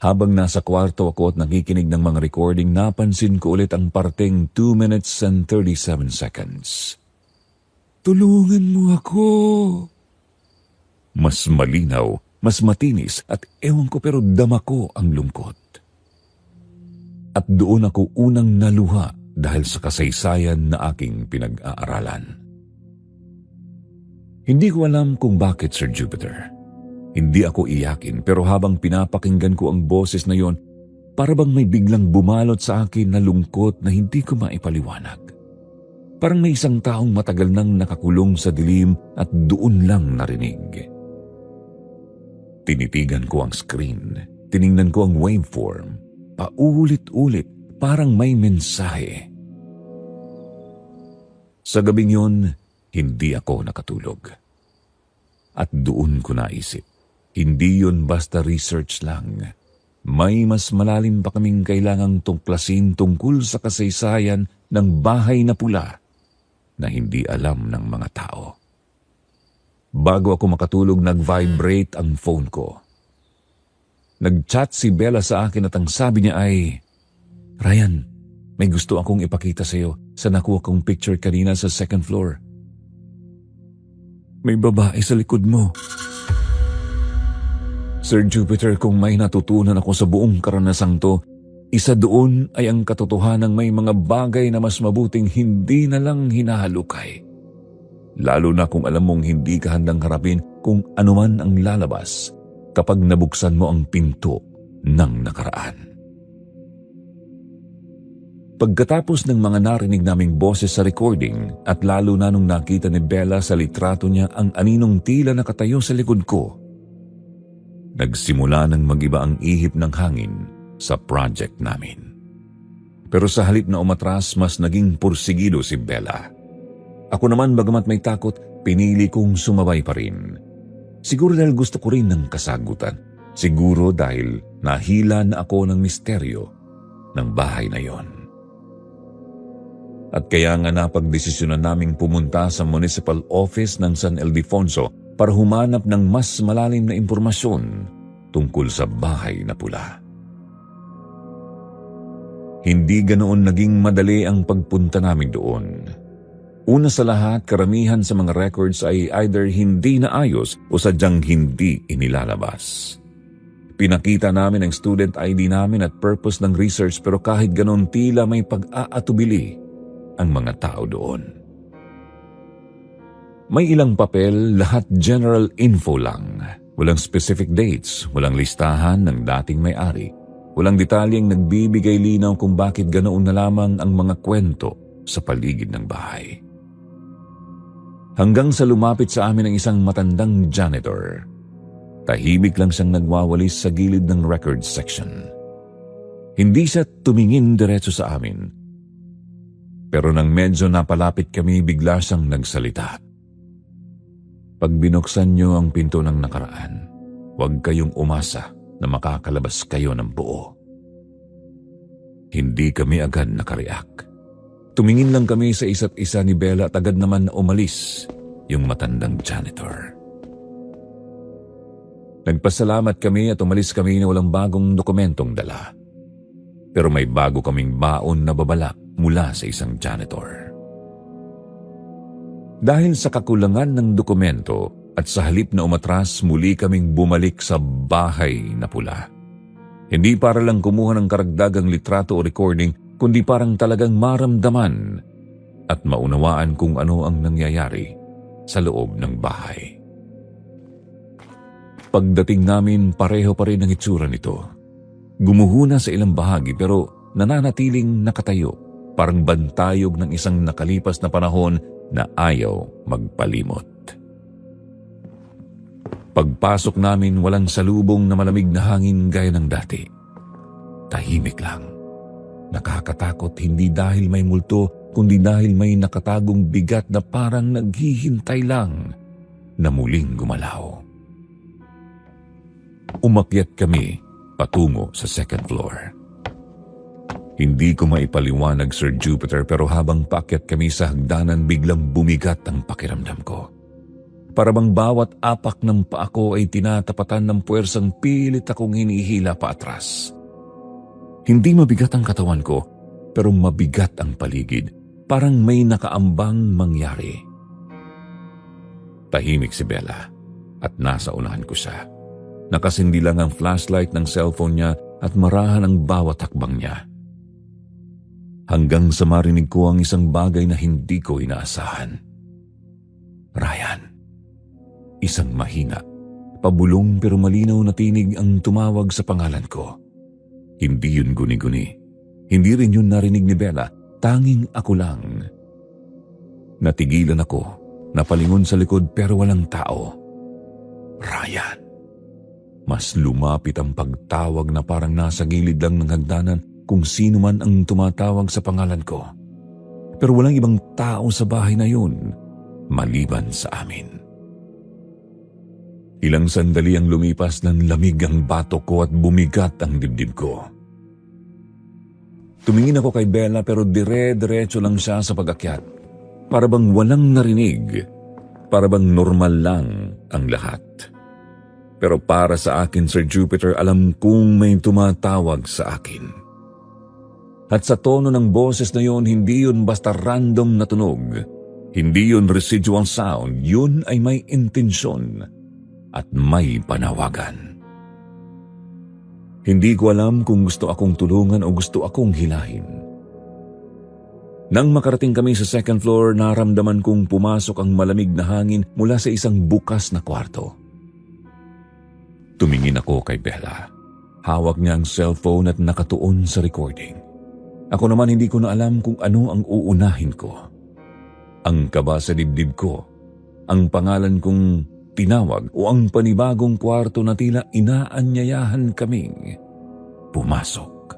Habang nasa kwarto ako at nakikinig ng mga recording, napansin ko ulit ang parteng 2 minutes and 37 seconds. "Tulungan mo ako!" Mas malinaw, mas matinis, at ewan ko pero dama ko ang lungkot. At doon ako unang naluha dahil sa kasaysayan na aking pinag-aaralan. Hindi ko alam kung bakit, Sir Jupiter. Hindi ako iyakin, pero habang pinapakinggan ko ang boses na yon, para bang may biglang bumalot sa akin na lungkot na hindi ko maipaliwanag. Parang may isang taong matagal nang nakakulong sa dilim at doon lang narinig. Tinitigan ko ang screen, tiningnan ko ang waveform, paulit-ulit, parang may mensahe. Sa gabing yun, hindi ako nakatulog. At doon ko naisip, hindi yun basta research lang. May mas malalim pa kaming kailangang tuklasin tungkol sa kasaysayan ng bahay na pula na hindi alam ng mga tao. Bago ako makatulog, nag-vibrate ang phone ko. Nag-chat si Bella sa akin at ang sabi niya ay, "Ryan, may gusto akong ipakita sa iyo sa nakuha kong picture kanina sa 2nd floor. May babae sa likod mo." Sir Jupiter, kung may natutunan ako sa buong karanasang to, isa doon ay ang katotohanang may mga bagay na mas mabuting hindi na lang hinahalukay. Lalo na kung alam mong hindi ka handang harapin kung anuman ang lalabas kapag nabuksan mo ang pinto ng nakaraan. Pagkatapos ng mga narinig naming boses sa recording at lalo na nung nakita ni Bella sa litrato niya ang aninong tila nakatayo sa likod ko, nagsimula ng mag-iba ang ihip ng hangin sa project namin. Pero sa halip na umatras, mas naging pursigido si Bella. Ako naman, bagamat may takot, pinili kong sumabay pa rin. Siguro dahil gusto ko rin ng kasagutan. Siguro dahil nahila na ako ng misteryo ng bahay na yon. At kaya nga napagdesisyonan naming pumunta sa municipal office ng San Ildefonso para humanap ng mas malalim na impormasyon tungkol sa bahay na pula. Hindi ganoon naging madali ang pagpunta namin doon. Una sa lahat, karamihan sa mga records ay either hindi naayos o sadyang hindi inilalabas. Pinakita namin ang student ID namin at purpose ng research, pero kahit ganon tila may pag-aatubili ang mga tao doon. May ilang papel, lahat general info lang. Walang specific dates, walang listahan ng dating may-ari. Walang detalyeng nagbibigay linaw kung bakit ganoon na lamang ang mga kwento sa paligid ng bahay. Hanggang sa lumapit sa amin ang isang matandang janitor. Tahimik lang siyang nagwawalis sa gilid ng record section. Hindi siya tumingin diretso sa amin. Pero nang medyo napalapit kami, bigla siyang nagsalita. Pag binuksan niyo ang pinto ng nakaraan, huwag kayong umasa na makakalabas kayo ng buo. Hindi kami agad nakareact. Tumingin lang kami sa isa't isa ni Bella at agad naman na umalis yung matandang janitor. Nagpasalamat kami at umalis kami na walang bagong dokumentong dala. Pero may bago kaming baon na babala mula sa isang janitor. Dahil sa kakulangan ng dokumento at sa halip na umatras, muli kaming bumalik sa bahay na pula. Hindi para lang kumuha ng karagdagang litrato o recording, kundi parang talagang maramdaman at maunawaan kung ano ang nangyayari sa loob ng bahay. Pagdating namin, pareho pa rin ang itsura nito. Gumuhuna sa ilang bahagi pero nananatiling nakatayo, parang bantayog ng isang nakalipas na panahon na ayaw magpalimot. Pagpasok namin, walang salubong na malamig na hangin gaya ng dati. Tahimik lang. Nakakatakot hindi dahil may multo, kundi dahil may nakatagong bigat na parang naghihintay lang na muling gumalaw. Umakyat kami patungo sa second floor. Hindi ko maipaliwanag, Sir Jupiter, pero habang paakyat kami sa hagdanan, biglang bumigat ang pakiramdam ko. Para bang bawat apak ng paa ko ay tinatapatan ng puwersang pilit akong hinihila pa atras. Hindi mabigat ang katawan ko, pero mabigat ang paligid. Parang may nakaambang mangyari. Tahimik si Bella at nasa unahan ko siya. Nakasindi lang ang flashlight ng cellphone niya at marahan ang bawat hakbang niya. Hanggang sa marinig ko ang isang bagay na hindi ko inaasahan. Ryan. Isang mahina, pabulong pero malinaw na tinig ang tumawag sa pangalan ko. Hindi yun guni-guni. Hindi rin yun narinig ni Bella. Tanging ako lang. Natigilan ako, napalingon sa likod pero walang tao. Ryan. Mas lumapit ang pagtawag na parang nasa gilid lang ng hagdanan kung sino man ang tumatawag sa pangalan ko. Pero walang ibang tao sa bahay na yun, maliban sa amin. Ilang sandali ang lumipas ng lamig ang batok ko at bumigat ang dibdib ko. Tumingin ako kay Bella pero dire-diretso lang siya sa pag-akyat. Para bang walang narinig. Para bang normal lang ang lahat. Pero para sa akin, Sir Jupiter, alam kong may tumatawag sa akin. At sa tono ng boses na yun, hindi yun basta random na tunog. Hindi yun residual sound. Yun ay may intensyon at may panawagan. Hindi ko alam kung gusto akong tulungan o gusto akong hilahin. Nang makarating kami sa second floor, naramdaman kong pumasok ang malamig na hangin mula sa isang bukas na kwarto. Tumingin ako kay Bella. Hawak niya ang cellphone at nakatuon sa recording. Ako naman hindi ko na alam kung ano ang uunahin ko. Ang kaba sa dibdib ko, ang pangalan kong tinawag o ang panibagong kwarto na tila inaanyayahan kaming pumasok.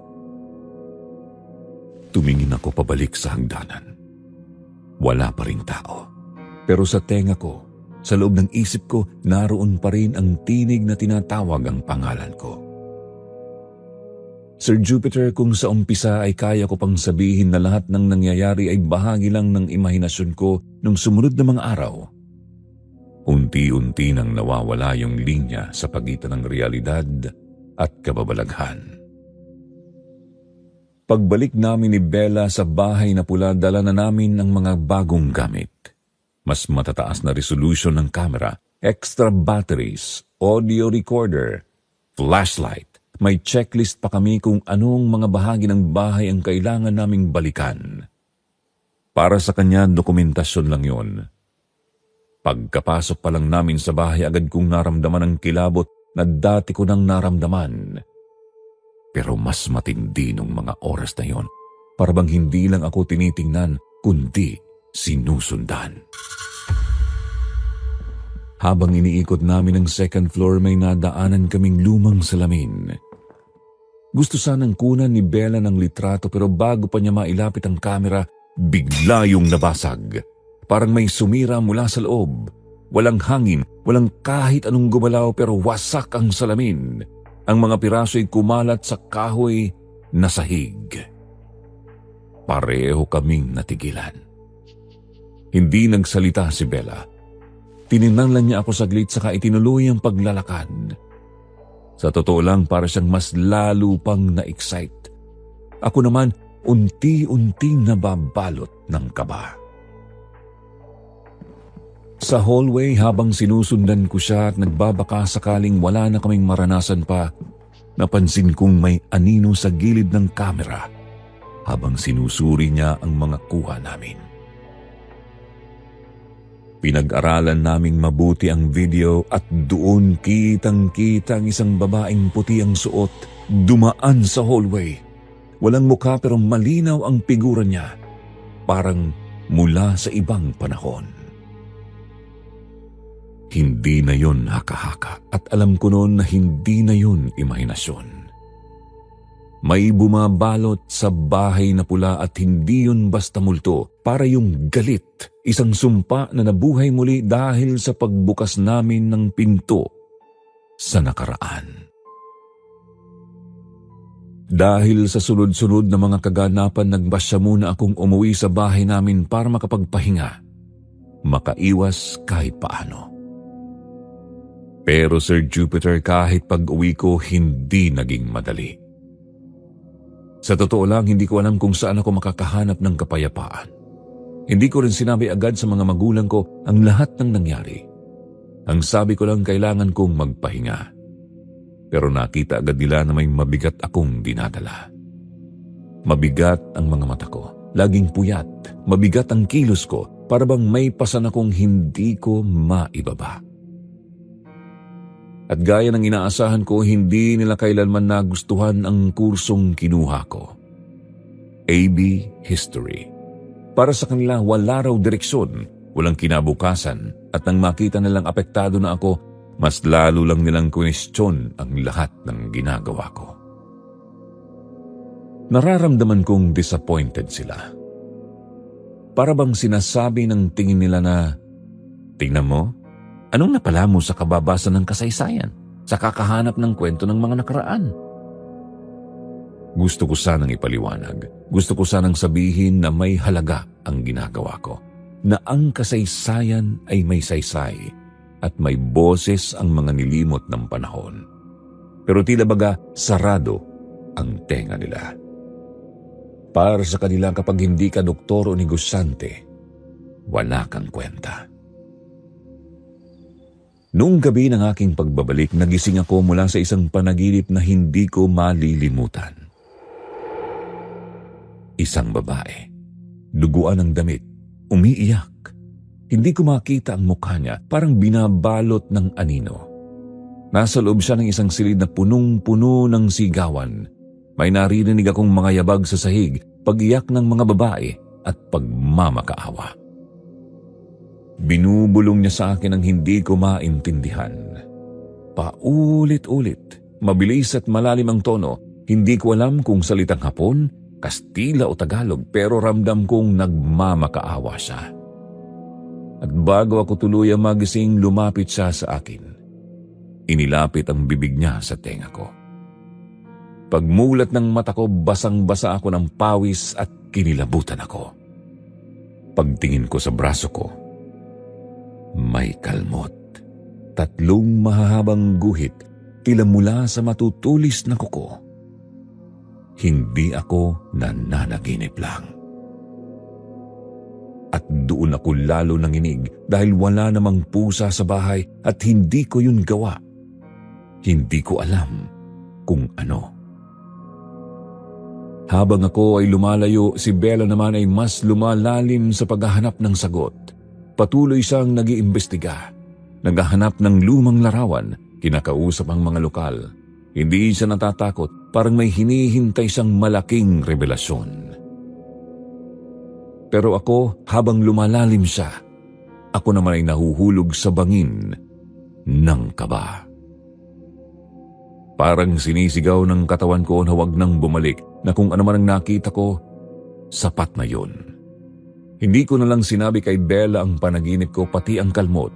Tumingin ako pabalik sa hagdanan. Wala pa ring tao. Pero sa tenga ko, sa loob ng isip ko, naroon pa rin ang tinig na tinatawag ang pangalan ko. Sir Jupiter, kung sa umpisa ay kaya ko pang sabihin na lahat ng nangyayari ay bahagi lang ng imahinasyon ko nung sumunod na mga araw, unti-unti nang nawawala yung linya sa pagitan ng realidad at kababalaghan. Pagbalik namin ni Bella sa bahay na pula, dala na namin ang mga bagong gamit. Mas matataas na resolution ng camera, extra batteries, audio recorder, flashlight. May checklist pa kami kung anong mga bahagi ng bahay ang kailangan naming balikan. Para sa kanya, dokumentasyon lang yun. Pagkapasok pa lang namin sa bahay, agad kong naramdaman ang kilabot na dati ko nang naramdaman. Pero mas matindi nung mga oras na yon. Para bang hindi lang ako tinitingnan, kundi sinusundan. Habang iniikot namin ang second floor, may nadaanan kaming lumang salamin. Gusto sanang kunan ni Bella ng litrato pero bago pa niya mailapit ang kamera, bigla yung nabasag. Parang may sumira mula sa loob. Walang hangin, walang kahit anong gumalaw pero wasak ang salamin. Ang mga piraso'y kumalat sa kahoy na sahig. Pareho kaming natigilan. Hindi nagsalita si Bella. Tiningnan lang niya ako saglit saka itinuloy ang paglalakad. Sa totoo lang, para siyang mas lalo pang na-excite. Ako naman, unti-unting nababalot ng kaba. Sa hallway, habang sinusundan ko siya at nagbabaka sakaling wala na kaming maranasan pa, napansin kong may anino sa gilid ng kamera habang sinusuri niya ang mga kuha namin. Pinag-aralan naming mabuti ang video at doon kitang-kita ang isang babaeng puti ang suot dumaan sa hallway. Walang mukha pero malinaw ang figura niya, parang mula sa ibang panahon. Hindi na yon haka-haka at alam ko noon na hindi na yon imahinasyon. May bumabalot sa bahay na pula at hindi yun basta multo, para yung galit, isang sumpa na nabuhay muli dahil sa pagbukas namin ng pinto sa nakaraan. Dahil sa sunod-sunod na mga kaganapan, nagbasya muna akong umuwi sa bahay namin para makapagpahinga, makaiwas kahit paano. Pero Sir Jupiter, kahit pag-uwi ko, hindi naging madali. Sa totoo lang, hindi ko alam kung saan ako makakahanap ng kapayapaan. Hindi ko rin sinabi agad sa mga magulang ko ang lahat ng nangyari. Ang sabi ko lang, kailangan kong magpahinga. Pero nakita agad nila na may mabigat akong dinadala. Mabigat ang mga mata ko, laging puyat, mabigat ang kilos ko, para bang may pasan akong hindi ko maibaba. At gaya ng inaasahan ko, hindi nila kailanman nagustuhan ang kursong kinuha ko. AB History. Para sa kanila, wala raw direksyon, walang kinabukasan, at nang makita nilang apektado na ako, mas lalo lang nilang kwestiyon ang lahat ng ginagawa ko. Nararamdaman kong disappointed sila. Para bang sinasabi ng tingin nila na, "Tingnan mo, anong napala mo sa kababasa ng kasaysayan, sa kakahanap ng kwento ng mga nakaraan?" Gusto ko sanang ipaliwanag. Gusto ko sanang sabihin na may halaga ang ginagawa ko. Na ang kasaysayan ay may saysay at may boses ang mga nilimot ng panahon. Pero tila baga sarado ang tenga nila. Para sa kanila, kapag hindi ka doktor o negosyante, wala kang kwenta. Noong gabi ng aking pagbabalik, nagising ako mula sa isang panaginip na hindi ko malilimutan. Isang babae, duguan ng damit, umiiyak. Hindi ko makita ang mukha niya, parang binabalot ng anino. Nasa loob siya ng isang silid na punong-puno ng sigawan. May naririnig akong mga yabag sa sahig, pag-iyak ng mga babae at pagmamakaawa. Binubulong niya sa akin ang hindi ko maintindihan. Paulit-ulit, mabilis at malalim ang tono. Hindi ko alam kung salitang Hapon, Kastila o Tagalog, pero ramdam kong nagmamakaawa siya. At bago ako tuluyang magising, lumapit siya sa akin. Inilapit ang bibig niya sa tenga ko. Pagmulat ng mata ko, basang-basa ako ng pawis at kinilabutan ako. Pagtingin ko sa braso ko, may kalmot. 3 mahahabang guhit, tila mula sa matutulis na kuko. Hindi ako nananaginip lang. At doon ako lalo nanginig dahil wala namang pusa sa bahay at hindi ko yun gawa. Hindi ko alam kung ano. Habang ako ay lumalayo, si Bella naman ay mas lumalalim sa paghahanap ng sagot. Patuloy siyang nag-iimbestiga. Naghahanap ng lumang larawan, kinakausap ang mga lokal. Hindi siya natatakot, parang may hinihintay siyang malaking revelasyon. Pero ako, habang lumalalim siya, ako naman ay nahuhulog sa bangin ng kaba. Parang sinisigaw ng katawan ko na huwag nang bumalik, na kung ano man ang nakita ko, sapat na yun. Hindi ko na lang sinabi kay Bella ang panaginip ko pati ang kalmot.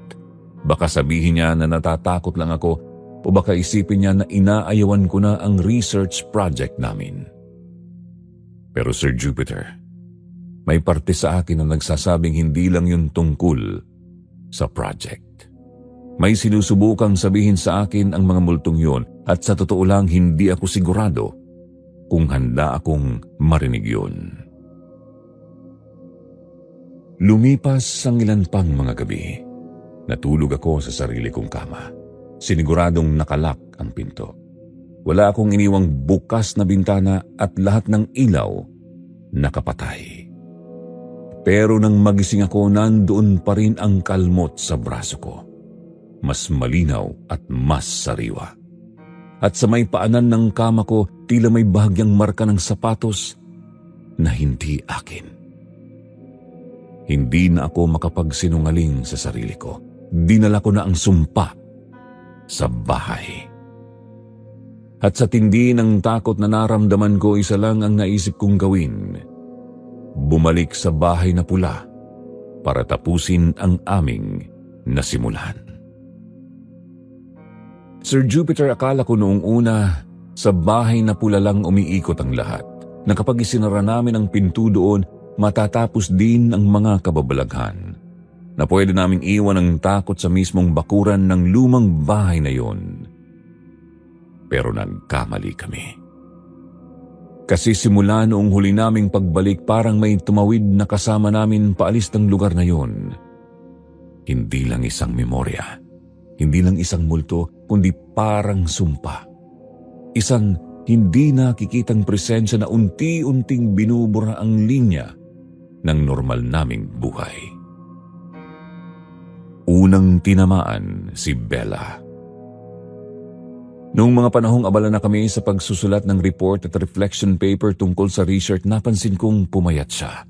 Baka sabihin niya na natatakot lang ako o baka isipin niya na inaayawan ko na ang research project namin. Pero Sir Jupiter, may parte sa akin na nagsasabing hindi lang yun tungkol sa project. May sinusubukang sabihin sa akin ang mga multong yun at sa totoo lang hindi ako sigurado kung handa akong marinig yun. Lumipas ang ilan pang mga gabi. Natulog ako sa sarili kong kama. Siniguradong nakalak ang pinto. Wala akong iniwang bukas na bintana at lahat ng ilaw nakapatay. Pero nang magising ako, nandoon pa rin ang kalmot sa braso ko. Mas malinaw at mas sariwa. At sa may paanan ng kama ko, tila may bahagyang marka ng sapatos na hindi akin. Hindi na ako makapagsinungaling sa sarili ko. Dinala ko na ang sumpa sa bahay. At sa tindi ng takot na naramdaman ko, isa lang ang naisip kong gawin. Bumalik sa bahay na pula para tapusin ang aming nasimulan. Sir Jupiter, akala ko noong una, sa bahay na pula lang umiikot ang lahat, na kapag isinara namin ang pinto doon, matatapos din ang mga kababalaghan, na pwede naming iwan ang takot sa mismong bakuran ng lumang bahay na yon. Pero nagkamali kami. Kasi simula noong huli naming pagbalik, parang may tumawid na kasama namin paalis ng lugar na yon. Hindi lang isang memorya, hindi lang isang multo, kundi parang sumpa. Isang hindi nakikitang presensya na unti-unting binubura ang linya ng normal naming buhay. Unang tinamaan si Bella. Noong mga panahong abala na kami sa pagsusulat ng report at reflection paper tungkol sa research, napansin kong pumayat siya.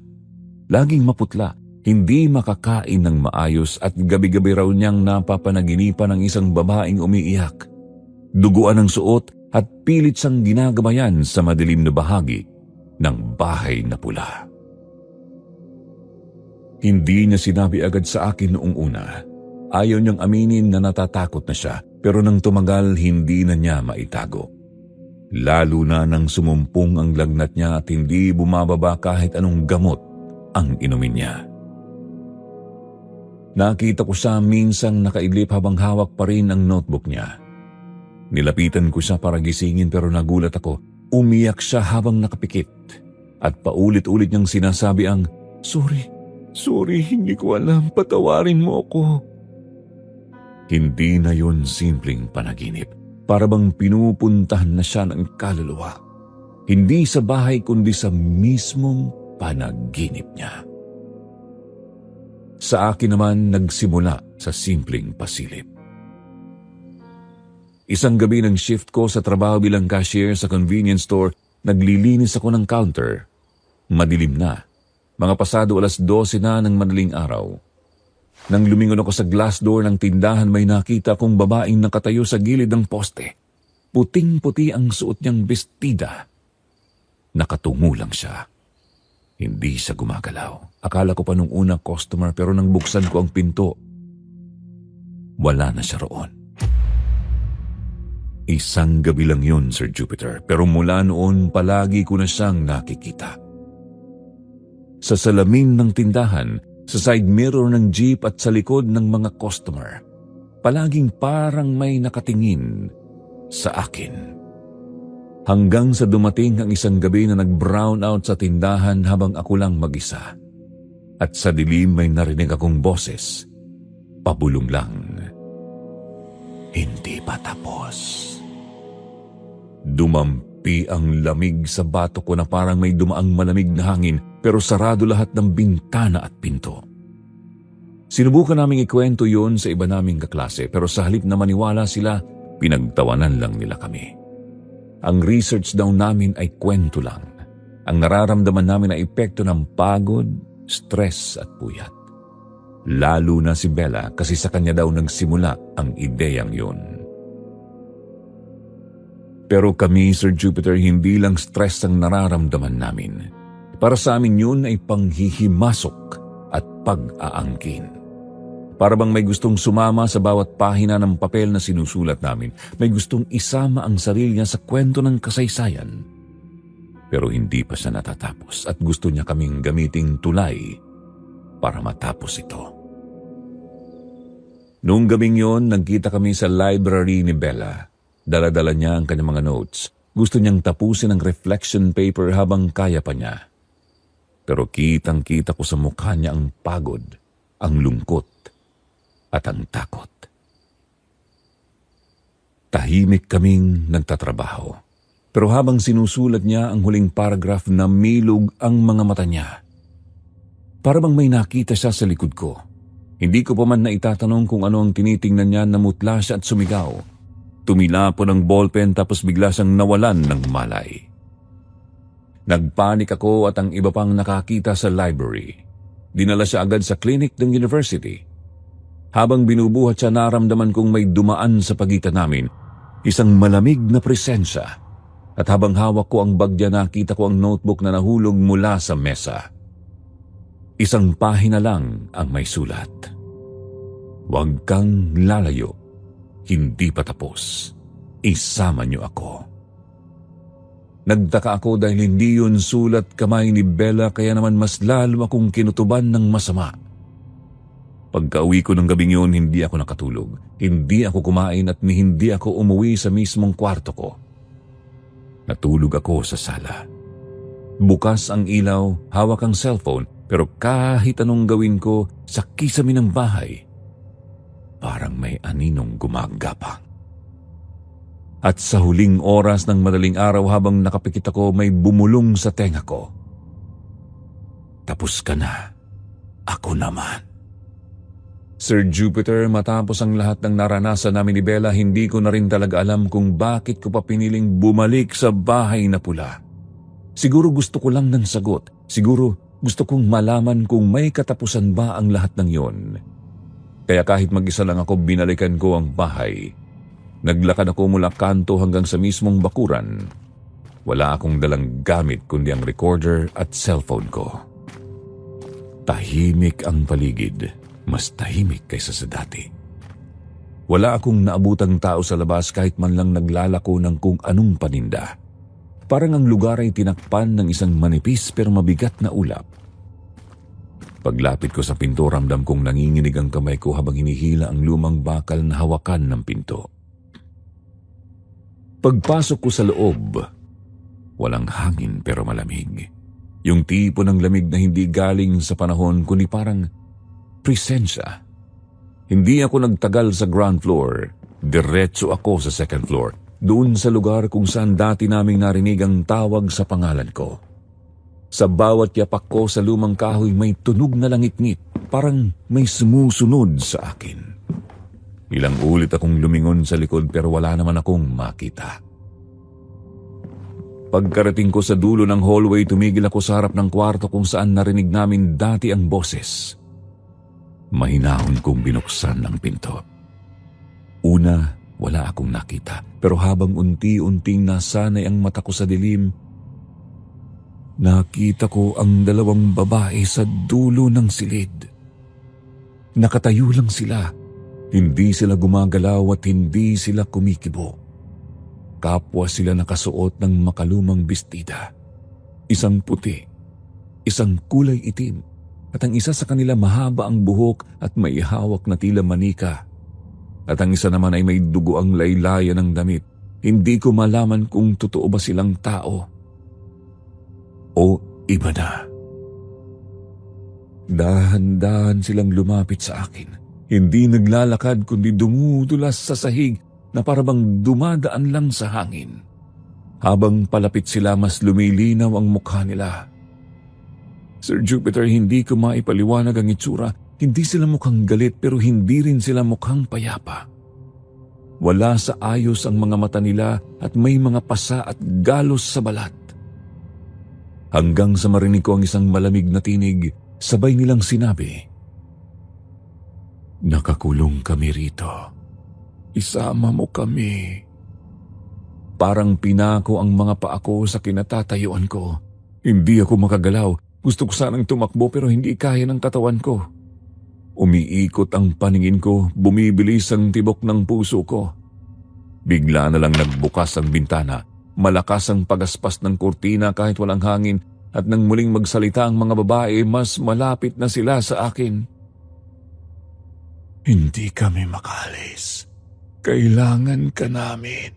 Laging maputla, hindi makakain ng maayos at gabi-gabi raw niyang napapanaginipan ng isang babaeng umiiyak. Duguan ang suot at pilit siyang ginagabayan sa madilim na bahagi ng bahay na pula. Hindi niya sinabi agad sa akin noong una. Ayaw niyang aminin na natatakot na siya, pero nang tumagal hindi na niya maitago. Lalo na nang sumumpong ang lagnat niya at hindi bumababa kahit anong gamot ang inumin niya. Nakita ko siya minsang nakaidlip habang hawak pa rin ang notebook niya. Nilapitan ko siya para gisingin pero nagulat ako. Umiyak siya habang nakapikit at paulit-ulit niyang sinasabi ang, Sorry, hindi ko alam, patawarin mo ako." Hindi na yon simpleng panaginip. Para bang pinupuntahan na siya ng kaluluwa. Hindi sa bahay kundi sa mismong panaginip niya. Sa akin naman nagsimula sa simpleng pasilip. Isang gabi ng shift ko sa trabaho bilang cashier sa convenience store, naglilinis ako ng counter. Madilim na. Mga pasado 12:00 na ng madaling araw. Nang lumingon ako sa glass door ng tindahan, may nakita akong babaeng nakatayo sa gilid ng poste. Puting-puti ang suot niyang bestida. Nakatungo lang siya. Hindi siya gumagalaw. Akala ko pa nung una customer, pero nang buksan ko ang pinto, wala na siya roon. Isang gabi lang yun, Sir Jupiter, pero mula noon palagi ko na siyang nakikita. Sa salamin ng tindahan, sa side mirror ng jeep at sa likod ng mga customer, palaging parang may nakatingin sa akin. Hanggang sa dumating ang isang gabi na nag-brown out sa tindahan habang ako lang mag-isa. At sa dilim may narinig akong boses. Pabulong lang. Hindi pa tapos. Dumampi ang lamig sa bato ko na parang may dumaang malamig na hangin, pero sarado lahat ng bintana at pinto. Sinubukan naming ikwento yon sa iba naming kaklase, pero sa halip na maniwala sila, pinagtawanan lang nila kami. Ang research daw namin ay kwento lang. Ang nararamdaman namin ay epekto ng pagod, stress at puyat. Lalo na si Bella kasi sa kanya daw nagsimula ang ideyang yun. Pero kami, Sir Jupiter, hindi lang stress ang nararamdaman namin. Para sa amin yun ay panghihimasok at pag-aangkin. Para bang may gustong sumama sa bawat pahina ng papel na sinusulat namin. May gustong isama ang sarili niya sa kwento ng kasaysayan. Pero hindi pa siya natatapos at gusto niya kaming gamiting tulay para matapos ito. Noong gabing yon, nagkita kami sa library ni Bella. Dala-dala niya ang kanyang mga notes. Gusto niyang tapusin ang reflection paper habang kaya pa niya. Pero kitang-kita ko sa mukha niya ang pagod, ang lungkot, at ang takot. Tahimik kaming nagtatrabaho. Pero habang sinusulat niya ang huling paragraph, namilog ang mga mata niya. Para bang may nakita siya sa likod ko. Hindi ko pa man na itatanong kung ano ang tinitingnan niya, namutla siya at sumigaw. Tumila po ng ballpen tapos bigla siyang nawalan ng malay. Nagpanik ako at ang iba pang nakakita sa library. Dinala siya agad sa clinic ng university. Habang binubuhat siya, naramdaman kong may dumaan sa pagitan namin, isang malamig na presensya. At habang hawak ko ang bag niya, nakita ko ang notebook na nahulog mula sa mesa. Isang pahina lang ang may sulat. Huwag kang lalayo. Hindi pa tapos. Isama niyo ako. Nagtaka ako dahil hindi yun sulat kamay ni Bella, kaya naman mas lalo akong kinutuban ng masama. Pagka-uwi ko ng gabing yun, hindi ako nakatulog. Hindi ako kumain at hindi ako umuwi sa mismong kwarto ko. Natulog ako sa sala. Bukas ang ilaw, hawak ang cellphone, pero kahit anong gawin ko sa kisame ng bahay, parang may aninong gumagapang. At sa huling oras ng madaling araw habang nakapikit ako, may bumulong sa tenga ko. Tapos ka na. Ako naman. Sir Jupiter, matapos ang lahat ng naranasan namin ni Bella, hindi ko na rin talaga alam kung bakit ko pa piniling bumalik sa bahay na pula. Siguro gusto ko lang ng sagot. Siguro gusto kong malaman kung may katapusan ba ang lahat ng yon. Kaya kahit mag-isa lang ako, binalikan ko ang bahay. Naglakad ako mula kanto hanggang sa mismong bakuran. Wala akong dalang gamit kundi ang recorder at cellphone ko. Tahimik ang paligid. Mas tahimik kaysa sa dati. Wala akong naabutang tao sa labas, kahit man lang naglalako ng kung anong paninda. Parang ang lugar ay tinakpan ng isang manipis pero mabigat na ulap. Paglapit ko sa pinto, ramdam kong nanginginig ang kamay ko habang hinihila ang lumang bakal na hawakan ng pinto. Pagpasok ko sa loob, walang hangin pero malamig. Yung tipo ng lamig na hindi galing sa panahon kundi parang presensya. Hindi ako nagtagal sa ground floor. Diretso ako sa second floor. Doon sa lugar kung saan dati naming narinig ang tawag sa pangalan ko. Sa bawat yapak ko sa lumang kahoy may tunog na langit-ngit. Parang may sumusunod sa akin. Ilang ulit akong lumingon sa likod pero wala naman akong makita. Pagkarating ko sa dulo ng hallway, tumigil ako sa harap ng kwarto kung saan narinig namin dati ang boses. Mahinahon kong binuksan ang pinto. Una, wala akong nakita. Pero habang unti-unting nasanay ang mata ko sa dilim, nakita ko ang dalawang babae sa dulo ng silid. Nakatayo lang sila. Hindi sila gumagalaw at hindi sila kumikibo. Kapwa sila nakasuot ng makalumang bestida. Isang puti, isang kulay itim. At ang isa sa kanila mahaba ang buhok at may hawak na tila manika. At ang isa naman ay may dugo ang laylayan ng damit. Hindi ko malaman kung totoo ba silang tao o iba na. Dahan-dahan silang lumapit sa akin. Hindi naglalakad kundi dumudulas sa sahig na parabang dumadaan lang sa hangin. Habang palapit sila, mas lumilinaw ang mukha nila. Sir Jupiter, hindi ko maipaliwanag ang itsura. Hindi sila mukhang galit pero hindi rin sila mukhang payapa. Wala sa ayos ang mga mata nila at may mga pasa at galos sa balat. Hanggang sa marinig ko ang isang malamig na tinig, sabay nilang sinabi, Nakakulong kami rito. Isama mo kami. Parang pinako ang mga paa ko sa kinatatayuan ko. Hindi ako makagalaw. Gusto ko sanang tumakbo pero hindi kaya ng katawan ko. Umiikot ang paningin ko, bumibilis ang tibok ng puso ko. Bigla na lang nagbukas ang bintana. Malakas ang pagaspas ng kurtina kahit walang hangin at nang muling magsalita ang mga babae, mas malapit na sila sa akin. Hindi kami makaalis. Kailangan ka namin.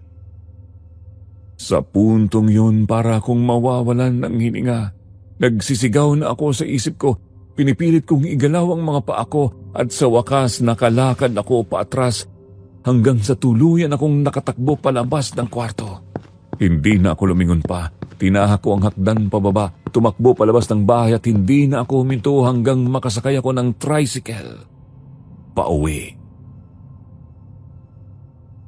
Sa puntong yun, para akong mawawalan ng hininga. Nagsisigaw na ako sa isip ko. Pinipilit kong igalaw ang mga paa ko at sa wakas nakalakad ako paatras hanggang sa tuluyan akong nakatakbo palabas ng kwarto. Hindi na ako lumingon pa. Tinahak ko ang hakdan pababa, tumakbo palabas ng bahay at hindi na ako huminto hanggang makasakay ako ng tricycle. Pauwi.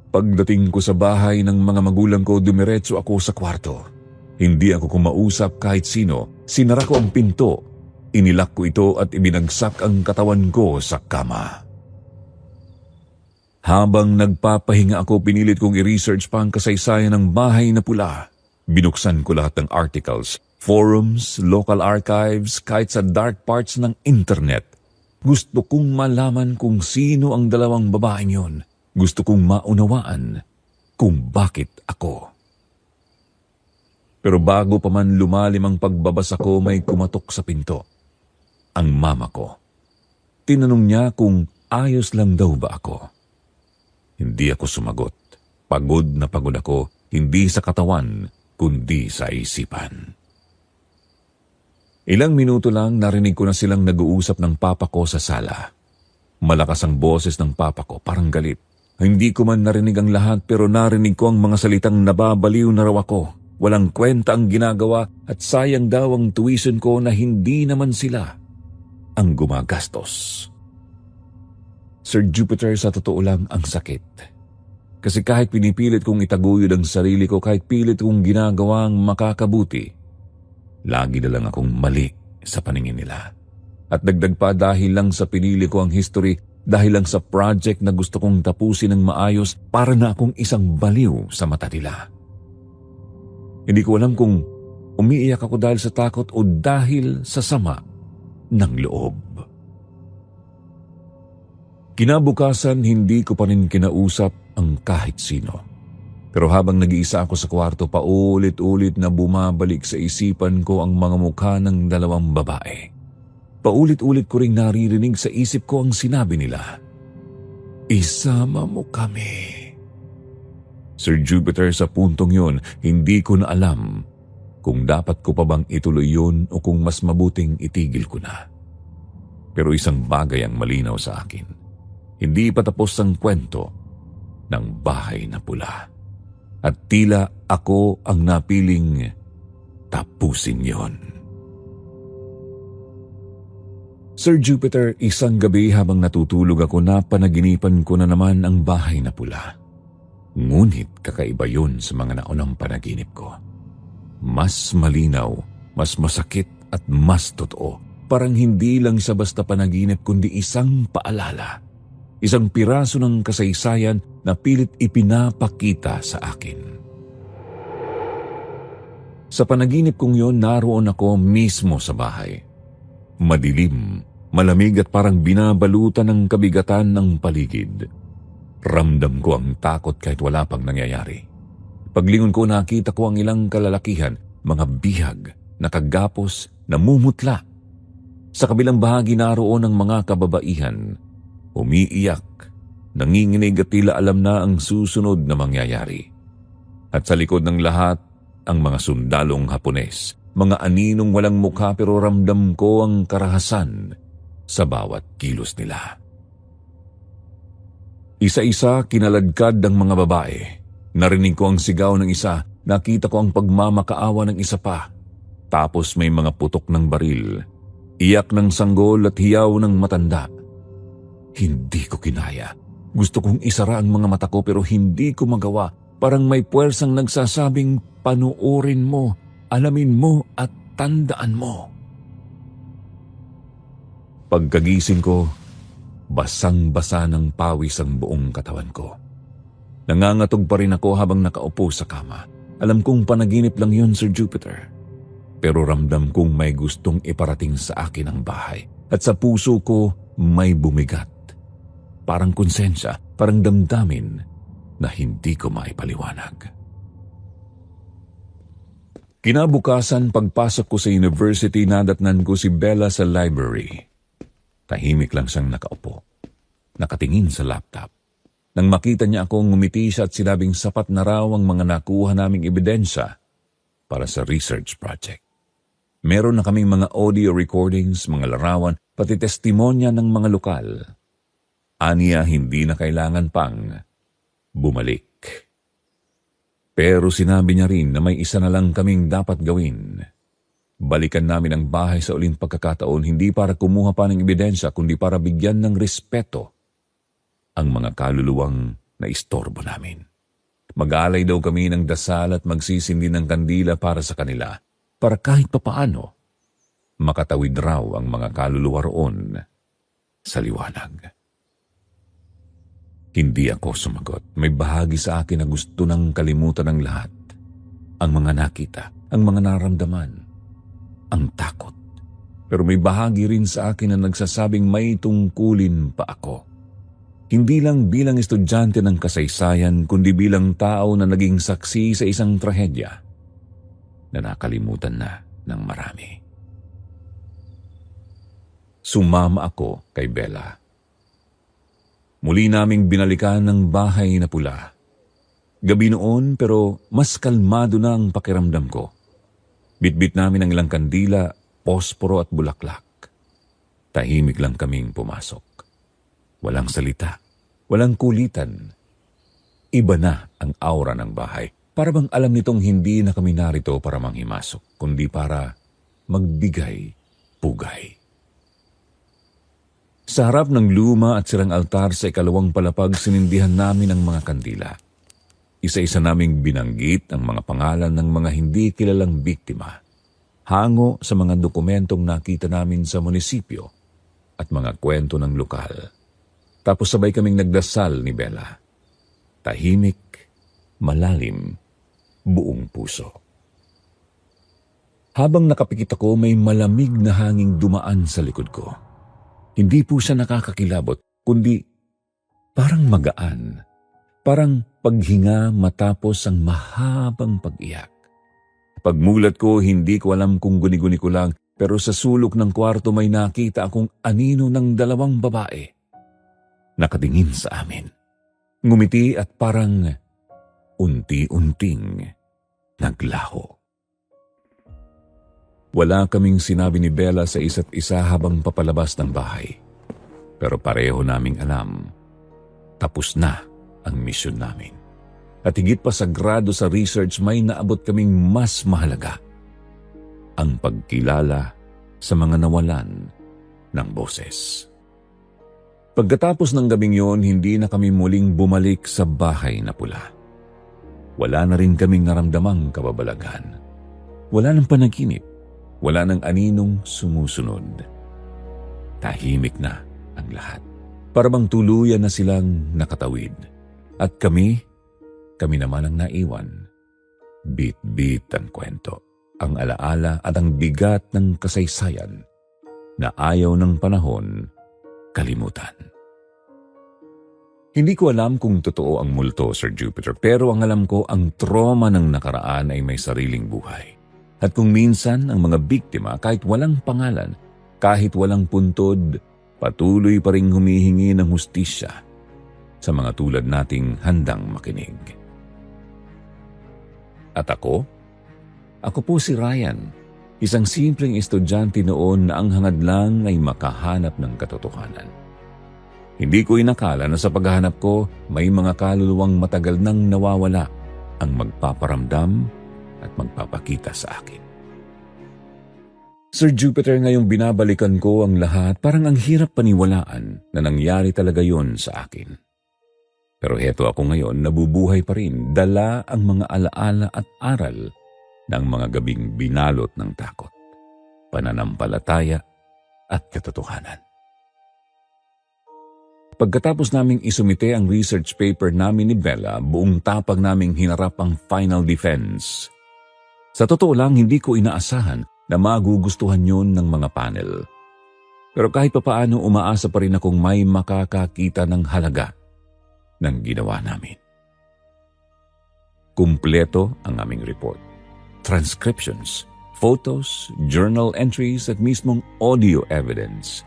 Pagdating ko sa bahay ng mga magulang ko, dumiretso ako sa kwarto. Hindi ako kumausap kahit sino. Sinara ko ang pinto. Inilak ko ito at ibinagsak ang katawan ko sa kama. Habang nagpapahinga ako, pinilit kong i-research pa ang kasaysayan ng Bahay na Pula. Binuksan ko lahat ng articles, forums, local archives, kahit sa dark parts ng internet. Gusto kong malaman kung sino ang dalawang babaeng yun. Gusto kong maunawaan kung bakit ako. Pero bago pa man lumalim ang pagbabasa ko, may kumatok sa pinto. Ang mama ko. Tinanong niya kung ayos lang daw ba ako. Hindi ako sumagot. Pagod na pagod ako, hindi sa katawan, kundi sa isipan. Ilang minuto lang narinig ko na silang nag-uusap ng papa ko sa sala. Malakas ang boses ng papa ko, parang galit. Hindi ko man narinig ang lahat pero narinig ko ang mga salitang nababaliw na raw ako. Walang kwenta ang ginagawa at sayang daw ang tuition ko na hindi naman sila ang gumagastos. Sir Jupiter, sa totoo lang ang sakit. Kasi kahit pinipilit kong itaguyod ang sarili ko, kahit pilit kong ginagawang makakabuti, lagi na lang akong mali sa paningin nila. At dagdag pa dahil lang sa pinili ko ang history, dahil lang sa project na gusto kong tapusin ng maayos, para na akong isang baliw sa mata nila. Hindi ko alam kung umiiyak ako dahil sa takot o dahil sa sama ng loob. Kinabukasan, hindi ko pa rin kinausap ang kahit sino. Pero habang nag-iisa ako sa kwarto, paulit-ulit na bumabalik sa isipan ko ang mga mukha ng dalawang babae. Paulit-ulit ko ring naririnig sa isip ko ang sinabi nila. Isama mo kami. Sir Jupiter, sa puntong yun, hindi ko na alam kung dapat ko pa bang ituloy yun o kung mas mabuting itigil ko na. Pero isang bagay ang malinaw sa akin. Hindi pa tapos ang kwento ng Bahay na Pula. At tila ako ang napiling tapusin yon. Sir Jupiter, isang gabi habang natutulog ako, napanaginipan ko na naman ang Bahay na Pula. Ngunit kakaiba yun sa mga naunang panaginip ko. Mas malinaw, mas masakit at mas totoo. Parang hindi lang sa basta panaginip kundi isang paalala. Isang piraso ng kasaysayan na pilit ipinapakita sa akin. Sa panaginip kong yon, naroon ako mismo sa bahay. Madilim, malamig at parang binabalutan ng kabigatan ng paligid. Ramdam ko ang takot kahit wala pang nangyayari. Paglingon ko, nakita ko ang ilang kalalakihan, mga bihag, nakagapos, namumutla. Sa kabilang bahagi naroon ang mga kababaihan, umiiyak, nanginginig at tila alam na ang susunod na mangyayari. At sa likod ng lahat, ang mga sundalong Hapones, mga aninong walang mukha pero ramdam ko ang karahasan sa bawat kilos nila. Isa-isa kinaladkad ang mga babae. Narinig ko ang sigaw ng isa, nakita ko ang pagmamakaawa ng isa pa. Tapos may mga putok ng baril, iyak ng sanggol at hiyaw ng matanda. Hindi ko kinaya. Gusto kong isara ang mga mata ko pero hindi ko magawa. Parang may puwersang nagsasabing, panuorin mo, alamin mo at tandaan mo. Pagkagising ko, Basang-basa ng pawis ang buong katawan ko. Nangangatog pa rin ako habang nakaupo sa kama. Alam kong panaginip lang yun, Sir Jupiter. Pero ramdam kong may gustong iparating sa akin ang bahay. At sa puso ko may bumigat. Parang konsensya, parang damdamin na hindi ko maipaliwanag. Kinabukasan, pagpasok ko sa university, nadatnan ko si Bella sa library. Tahimik lang siyang nakaupo. Nakatingin sa laptop. Nang makita niya akong ngumiti siya at sinabing sapat na raw ang mga nakuha naming ebidensya para sa research project. Meron na kaming mga audio recordings, mga larawan, pati testimonya ng mga lokal. Aniya, hindi na kailangan pang bumalik. Pero sinabi niya rin na may isa na lang kaming dapat gawin. Balikan namin ang bahay sa uling pagkakataon, hindi para kumuha pa ng ebidensya, kundi para bigyan ng respeto ang mga kaluluwang na istorbo namin. Mag-aalay daw kami ng dasal at magsisindi ng kandila para sa kanila, para kahit papaano makatawid raw ang mga kaluluwa roon sa liwanag. Hindi ako sumagot. May bahagi sa akin na gusto nang kalimutan ng lahat. Ang mga nakita, ang mga naramdaman, ang takot. Pero may bahagi rin sa akin na nagsasabing may tungkulin pa ako. Hindi lang bilang estudyante ng kasaysayan, kundi bilang tao na naging saksi sa isang trahedya na nakalimutan na ng marami. Sumama ako kay Bella. Muli naming binalikan ng bahay na pula. Gabi noon pero mas kalmado na ang pakiramdam ko. Bitbit namin ang ilang kandila, posporo at bulaklak. Tahimik lang kaming pumasok. Walang salita, walang kulitan. Iba na ang aura ng bahay. Para bang alam nitong hindi na kami narito para manghimasok, kundi para magbigay pugay. Sa harap ng luma at sirang altar sa ikalawang palapag, sinindihan namin ang mga kandila. Isa-isa naming binanggit ang mga pangalan ng mga hindi kilalang biktima, hango sa mga dokumentong nakita namin sa munisipyo at mga kwento ng lokal. Tapos sabay kaming nagdasal ni Bella. Tahimik, malalim, buong puso. Habang nakapikit ako, may malamig na hanging dumaan sa likod ko. Hindi po siya nakakakilabot, kundi parang magaan. Parang paghinga matapos ang mahabang pag-iyak. Pagmulat ko, hindi ko alam kung guni-guni ko lang, pero sa sulok ng kwarto may nakita akong anino ng dalawang babae. Nakatingin sa amin. Ngumiti at parang unti-unting naglaho. Wala kaming sinabi ni Bella sa isa't isa habang papalabas ng bahay. Pero pareho naming alam, tapos na ang misyon namin. At higit pa sagrado sa research, may naabot kaming mas mahalaga. Ang pagkilala sa mga nawalan ng boses. Pagkatapos ng gabing yon, hindi na kami muling bumalik sa bahay na pula. Wala na rin kaming naramdamang kababalaghan. Wala ng panaginip. Wala nang aninong sumusunod. Tahimik na ang lahat. Para bang tuluyan na silang nakatawid. At kami naman ang naiwan. Bit-bit ang kwento, ang alaala at ang bigat ng kasaysayan na ayaw ng panahon kalimutan. Hindi ko alam kung totoo ang multo, Sir Jupiter, pero ang alam ko, ang trauma ng nakaraan ay may sariling buhay. At kung minsan ang mga biktima, kahit walang pangalan, kahit walang puntod, patuloy pa ring humihingi ng hustisya sa mga tulad nating handang makinig. At ako? Ako po si Ryan, isang simpleng estudyante noon na ang hangad lang ay makahanap ng katotohanan. Hindi ko inakala na sa paghahanap ko, may mga kaluluwang matagal nang nawawala ang magpaparamdam at magpapakita sa akin. Sir Jupiter, ngayong binabalikan ko ang lahat, parang ang hirap paniwalaan na nangyari talaga yon sa akin. Pero heto ako ngayon, nabubuhay pa rin, dala ang mga alaala at aral ng mga gabing binalot ng takot, pananampalataya at katotohanan. Pagkatapos naming isumite ang research paper namin ni Bella, buong tapang naming hinarap ang final defense. Sa totoo lang, hindi ko inaasahan na magugustuhan yun ng mga panel. Pero kahit papaano, umaasa pa rin akong may makakakita ng halaga ng ginawa namin. Kumpleto ang aming report. Transcriptions, photos, journal entries at mismong audio evidence.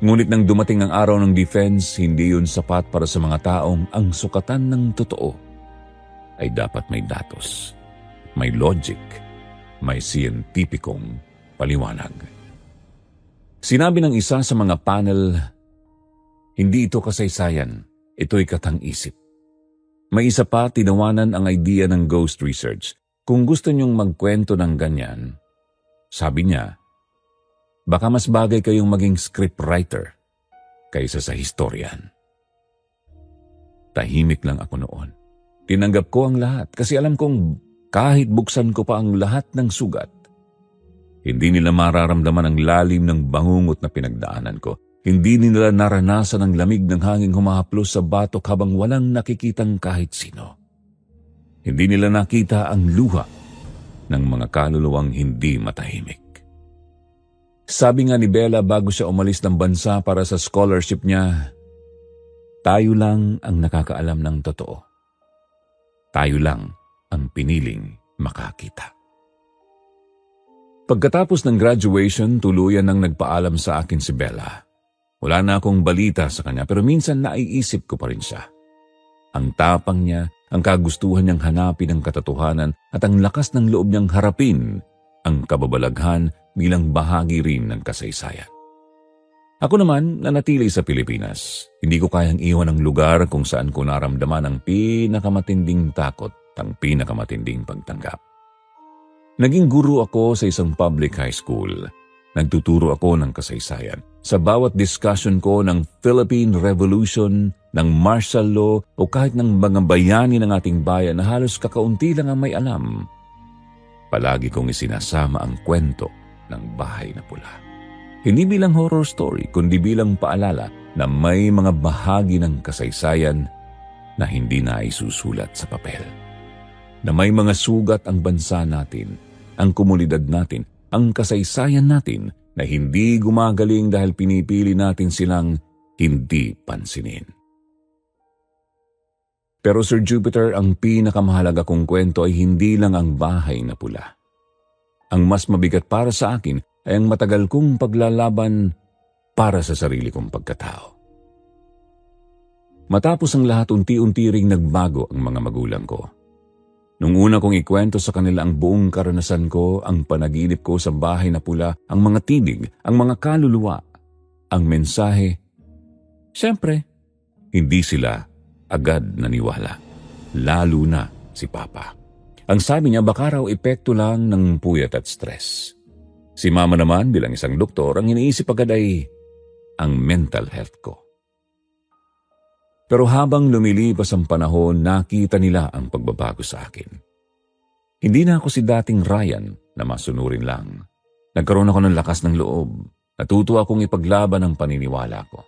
Ngunit nang dumating ang araw ng defense, hindi yun sapat para sa mga taong ang sukatan ng totoo ay dapat may datos, may logic, may siyentipikong paliwanag. Sinabi ng isa sa mga panel, hindi ito kasaysayan, ito'y katang-isip. May isa pa tinawanan ang idea ng ghost research. Kung gusto niyong magkwento ng ganyan, sabi niya, baka mas bagay kayong maging scriptwriter kaysa sa historian. Tahimik lang ako noon. Tinanggap ko ang lahat kasi alam kong kahit buksan ko pa ang lahat ng sugat, hindi nila mararamdaman ang lalim ng bangungot na pinagdaanan ko. Hindi nila naranasan ang lamig ng hanging humahaplos sa batok habang walang nakikitang kahit sino. Hindi nila nakita ang luha ng mga kaluluwang hindi matahimik. Sabi nga ni Bella bago siya umalis ng bansa para sa scholarship niya, tayo lang ang nakakaalam ng totoo. Tayo lang ang piniling makakita. Pagkatapos ng graduation, tuluyan nang nagpaalam sa akin si Bella. Wala na akong balita sa kanya pero minsan naiisip ko pa rin siya. Ang tapang niya, ang kagustuhan niyang hanapin ang katotohanan at ang lakas ng loob niyang harapin ang kababalaghan bilang bahagi rin ng kasaysayan. Ako naman nanatili sa Pilipinas. Hindi ko kayang iwan ang lugar kung saan ko naramdaman ang pinakamatinding takot, ang pinakamatinding pagtanggap. Naging guro ako sa isang public high school. Nagtuturo ako ng kasaysayan. Sa bawat discussion ko ng Philippine Revolution, ng martial law o kahit ng mga bayani ng ating bayan na halos kakaunti lang ang may alam, palagi kong isinasama ang kwento ng Bahay na Pula. Hindi bilang horror story, kundi bilang paalala na may mga bahagi ng kasaysayan na hindi na isusulat sa papel. Na may mga sugat ang bansa natin, ang komunidad natin, ang kasaysayan natin na hindi gumagaling dahil pinipili natin silang hindi pansinin. Pero Sir Jupiter, ang pinakamahalaga kong kwento ay hindi lang ang Bahay na Pula. Ang mas mabigat para sa akin ay ang matagal kong paglalaban para sa sarili kong pagkatao. Matapos ang lahat, unti-unti ring nagbago ang mga magulang ko. Nung una kong ikwento sa kanila ang buong karanasan ko, ang panaginip ko sa Bahay na Pula, ang mga tinig, ang mga kaluluwa, ang mensahe, siyempre, hindi sila agad naniwala, lalo na si Papa. Ang sabi niya baka raw epekto lang ng puyat at stress. Si Mama naman bilang isang doktor, ang iniisip agad ay ang mental health ko. Pero habang lumilipas ang panahon, nakita nila ang pagbabago sa akin. Hindi na ako si dating Ryan na masunurin lang. Nagkaroon ako ng lakas ng loob. Natuto akong ipaglaban ang paniniwala ko.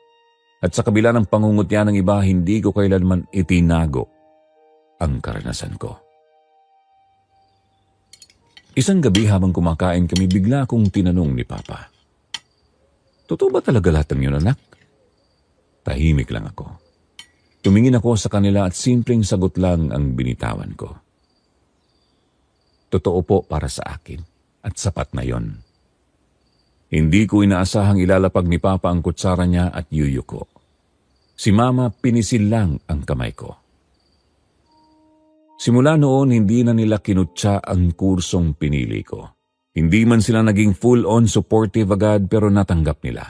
At sa kabila ng pangungutya ng iba, hindi ko kailanman itinago ang karanasan ko. Isang gabi habang kumakain kami, bigla akong tinanong ni Papa, "Totoo ba talaga lahat ng yun, anak?" Tahimik lang ako. Tumingin ako sa kanila at simpleng sagot lang ang binitawan ko. Totoo po para sa akin at sapat na yon. Hindi ko inaasahang ilalapag ni Papa ang kutsara niya at yuyuko. Si Mama pinisil lang ang kamay ko. Simula noon, hindi na nila kinutsa ang kursong pinili ko. Hindi man sila naging full-on supportive agad pero natanggap nila.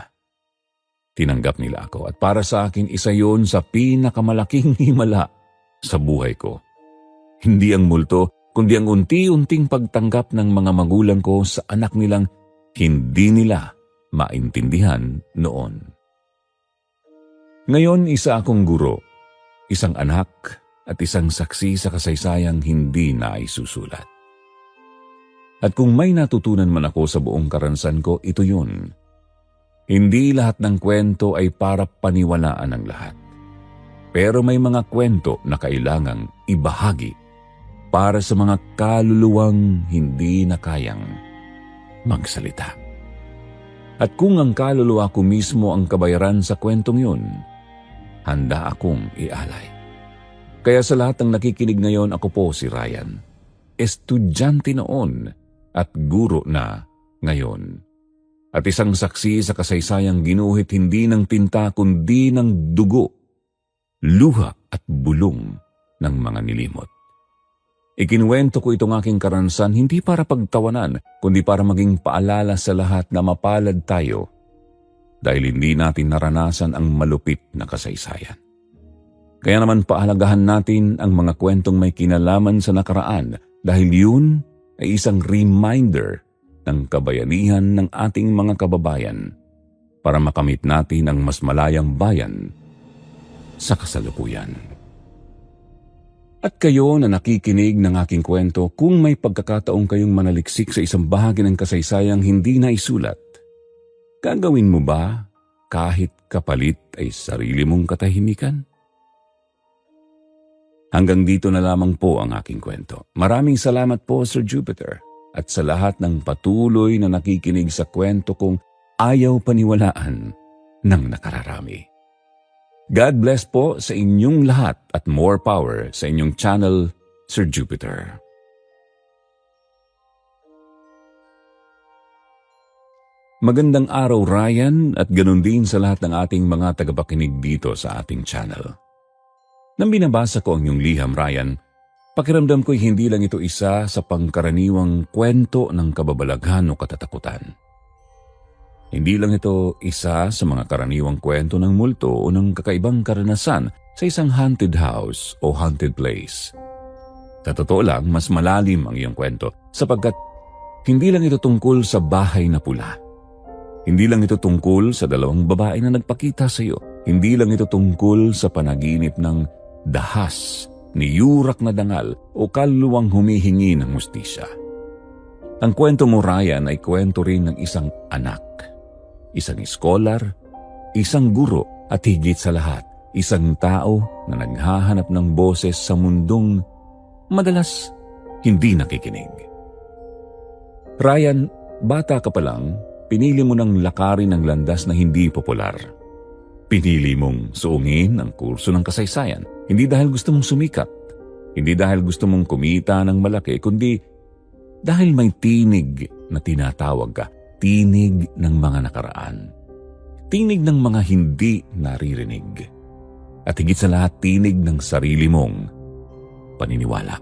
Tinanggap nila ako at para sa akin isa yon sa pinakamalaking himala sa buhay ko. Hindi ang multo, kundi ang unti-unting pagtanggap ng mga magulang ko sa anak nilang hindi nila maintindihan noon. Ngayon, isa akong guro, isang anak at isang saksi sa kasaysayang hindi na isusulat. At kung may natutunan man ako sa buong karanasan ko, ito yun. Hindi lahat ng kwento ay para paniwalaan ng lahat. Pero may mga kwento na kailangang ibahagi para sa mga kaluluwang hindi na kayang magsalita. At kung ang kaluluwa ko mismo ang kabayaran sa kwentong yun, handa akong ialay. Kaya sa lahat ng nakikinig ngayon, ako po si Ryan. Estudyante noon at guro na ngayon. At isang saksi sa kasaysayang ginuhit hindi ng tinta kundi ng dugo, luha at bulong ng mga nilimot. Ikinuwento ko itong aking karanasan hindi para pagtawanan, kundi para maging paalala sa lahat na mapalad tayo dahil hindi natin naranasan ang malupit na kasaysayan. Kaya naman pahalagahan natin ang mga kwentong may kinalaman sa nakaraan dahil yun ay isang reminder ng kabayanihan ng ating mga kababayan para makamit natin ang mas malayang bayan sa kasalukuyan. At kayo na nakikinig ng aking kwento, kung may pagkakataong kayong manaliksik sa isang bahagi ng kasaysayang hindi na isulat, gagawin mo ba kahit kapalit ay sarili mong katahimikan? Hanggang dito na lamang po ang aking kwento. Maraming salamat po, Sir Jupiter, at sa lahat ng patuloy na nakikinig sa kwento kong ayaw paniwalaan ng nakararami. God bless po sa inyong lahat at more power sa inyong channel, Sir Jupiter. Magandang araw, Ryan, at ganun din sa lahat ng ating mga tagapakinig dito sa ating channel. Nang binabasa ko ang iyong liham, Ryan, pakiramdam ko'y hindi lang ito isa sa pangkaraniwang kwento ng kababalaghan o katatakutan. Hindi lang ito isa sa mga karaniwang kwento ng multo o ng kakaibang karanasan sa isang haunted house o haunted place. Sa totoo lang, mas malalim ang iyong kwento sapagkat hindi lang ito tungkol sa bahay na pula. Hindi lang ito tungkol sa dalawang babae na nagpakita sa iyo. Hindi lang ito tungkol sa panaginip ng dahas ni yurak na dangal o kaluluwang humihingi ng hustisya. Ang kwento mo, Ryan, ay kwento rin ng isang anak, isang iskolar, isang guro at higit sa lahat, isang tao na naghahanap ng boses sa mundong madalas hindi nakikinig. Ryan, bata ka pa lang, pinili mo ng lakarin ang landas na hindi popular. Pinili mong suungin ang kurso ng kasaysayan, hindi dahil gusto mong sumikat, hindi dahil gusto mong kumita ng malaki, kundi dahil may tinig na tinatawag ka, tinig ng mga nakaraan, tinig ng mga hindi naririnig, at higit sa lahat tinig ng sarili mong paniniwala.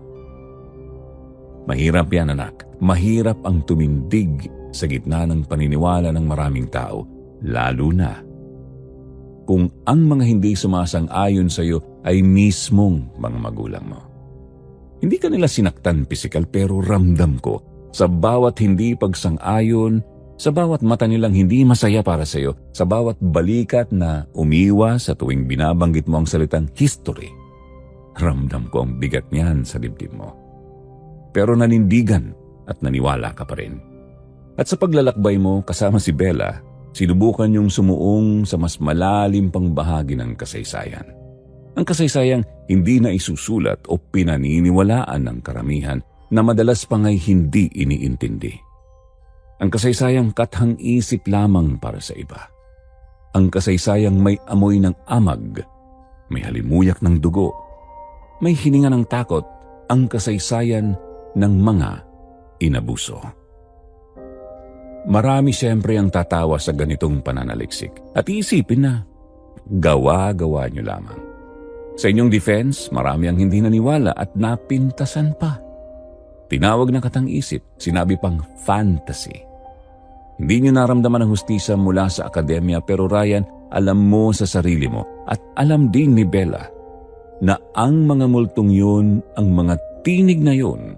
Mahirap yan, anak. Mahirap ang tumindig sa gitna ng paniniwala ng maraming tao, lalo na kung ang mga hindi sumasang-ayon sa iyo ay mismong mga magulang mo. Hindi ka nila sinaktan pisikal pero ramdam ko sa bawat hindi pagsang-ayon, sa bawat mata nilang hindi masaya para sa iyo, sa bawat balikat na umiwas sa tuwing binabanggit mo ang salitang history. Ramdam ko ang bigat niyan sa dibdib mo. Pero nanindigan at naniwala ka pa rin. At sa paglalakbay mo kasama si Bella, sinubukan niyong sumuong sa mas malalim pang bahagi ng kasaysayan. Ang kasaysayang hindi na isusulat o pinaniniwalaan ng karamihan na madalas pa nga'y hindi iniintindi. Ang kasaysayang kathang-isip lamang para sa iba. Ang kasaysayang may amoy ng amag, may halimuyak ng dugo, may hininga ng takot, ang kasaysayan ng mga inabuso. Marami siyempre ang tatawa sa ganitong pananaliksik at iisipin na gawa-gawa niyo lamang. Sa inyong defense, marami ang hindi naniwala at napintasan pa. Tinawag na katang-isip, sinabi pang fantasy. Hindi niyo naramdaman ang hustisya mula sa akademya pero Ryan, alam mo sa sarili mo at alam din ni Bella na ang mga multong yun, ang mga tinig na yun,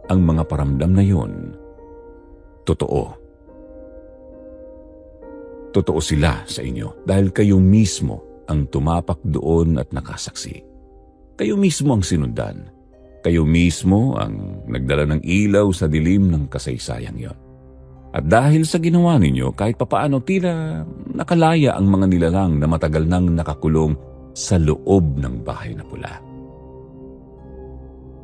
ang mga paramdam na yun, totoo. Totoo sila sa inyo dahil kayo mismo ang tumapak doon at nakasaksi. Kayo mismo ang sinundan. Kayo mismo ang nagdala ng ilaw sa dilim ng kasaysayang yon. At dahil sa ginawa ninyo, kahit papaano tila nakalaya ang mga nilalang na matagal nang nakakulong sa loob ng bahay na pula.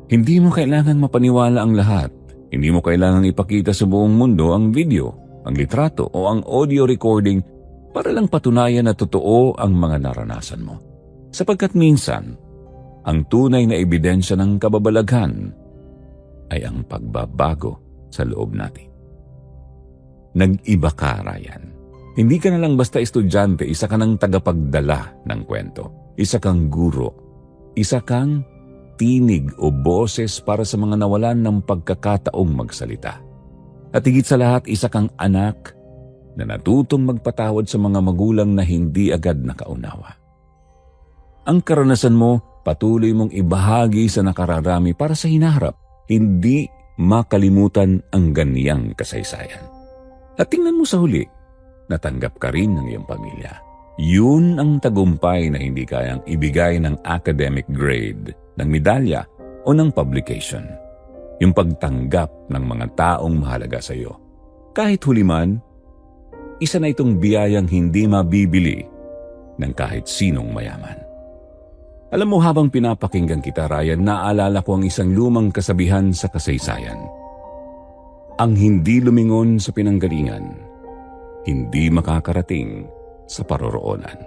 Hindi mo kailangang mapaniwala ang lahat. Hindi mo kailangang ipakita sa buong mundo ang video, ang litrato o ang audio recording para lang patunayan na totoo ang mga naranasan mo. Sapagkat minsan, ang tunay na ebidensya ng kababalaghan ay ang pagbabago sa loob natin. Nag-iba ka, Ryan. Hindi ka na lang basta estudyante, isa ka ng tagapagdala ng kwento. Isa kang guro. Isa kang tinig o boses para sa mga nawalan ng pagkakataong magsalita. At higit sa lahat, isa kang anak na natutong magpatawad sa mga magulang na hindi agad nakaunawa. Ang karanasan mo, patuloy mong ibahagi sa nakararami para sa hinaharap, hindi makalimutan ang ganiyang kasaysayan. At tingnan mo sa huli, natanggap ka rin ng iyong pamilya. Yun ang tagumpay na hindi kayang ibigay ng academic grade, ng medalya o ng publication. Yung pagtanggap ng mga taong mahalaga sa iyo. Kahit huli man, isa na itong biyayang hindi mabibili ng kahit sinong mayaman. Alam mo, habang pinapakinggan kita, Ryan, naalala ko ang isang lumang kasabihan sa kasaysayan. Ang hindi lumingon sa pinanggalingan, hindi makakarating sa paroroonan.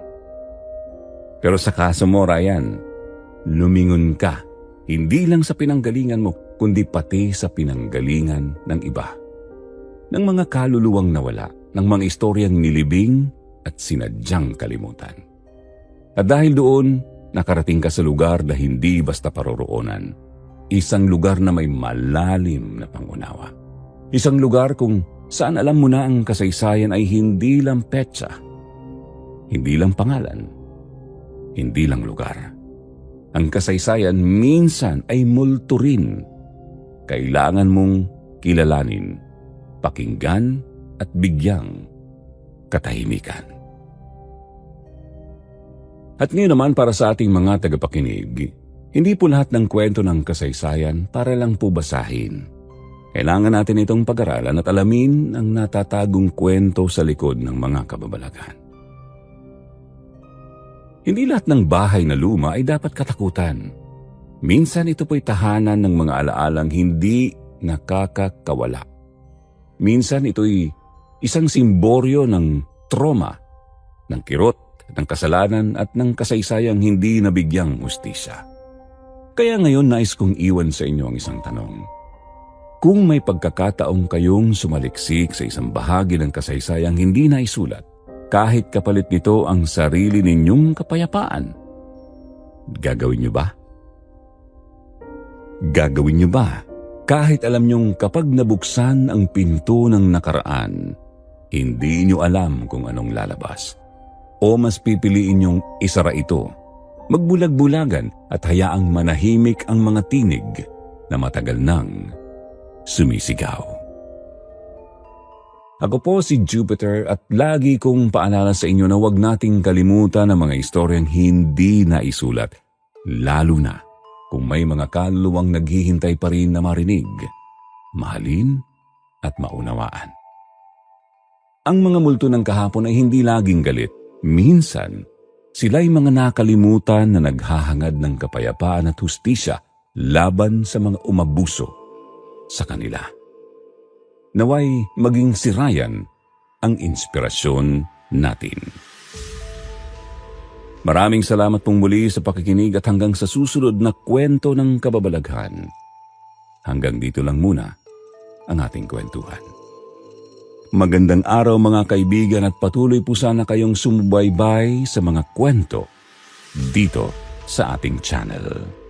Pero sa kaso mo, Ryan, lumingon ka, hindi lang sa pinanggalingan mo, kundi pati sa pinanggalingan ng iba. Ng mga kaluluwang nawala, ng mga istoryang nilibing at sinadyang kalimutan. At dahil doon, nakarating ka sa lugar na hindi basta paroroonan. Isang lugar na may malalim na pangunawa. Isang lugar kung saan alam mo na ang kasaysayan ay hindi lang petsa, hindi lang pangalan, hindi lang lugar. Ang kasaysayan minsan ay multo rin. Kailangan mong kilalanin, pakinggan at bigyang katahimikan. At ngayon naman para sa ating mga tagapakinig, hindi po lahat ng kwento ng kasaysayan para lang po basahin. Kailangan natin itong pag-aralan at alamin ang natatagong kwento sa likod ng mga kababalaghan. Hindi lahat ng bahay na luma ay dapat katakutan. Minsan ito po'y tahanan ng mga alaalang hindi nakakakawala. Minsan ito'y isang simboryo ng trauma, ng kirot, ng kasalanan at ng kasaysayang hindi nabigyang hustisya. Kaya ngayon nais kong iwan sa inyo ang isang tanong. Kung may pagkakataong kayong sumaliksik sa isang bahagi ng kasaysayang hindi naisulat, kahit kapalit nito ang sarili ninyong kapayapaan, gagawin niyo ba? Gagawin niyo ba? Kahit alam niyong kapag nabuksan ang pinto ng nakaraan, hindi niyo alam kung anong lalabas. O mas pipiliin niyong isara ito, magbulag-bulagan at hayaang manahimik ang mga tinig na matagal nang sumisigaw. Ako po si Jupiter at lagi kong paalala sa inyo na huwag nating kalimutan ang mga istoryang hindi naisulat, lalo na kung may mga kaluluwang naghihintay pa rin na marinig, mahalin at maunawaan. Ang mga multo ng kahapon ay hindi laging galit. Minsan, sila'y mga nakalimutan na naghahangad ng kapayapaan at hustisya laban sa mga umabuso sa kanila. Naway maging si Ryan ang inspirasyon natin. Maraming salamat pong muli sa pakikinig at hanggang sa susunod na kwento ng kababalaghan. Hanggang dito lang muna ang ating kwentuhan. Magandang araw mga kaibigan at patuloy po sana kayong sumubaybay sa mga kwento dito sa ating channel.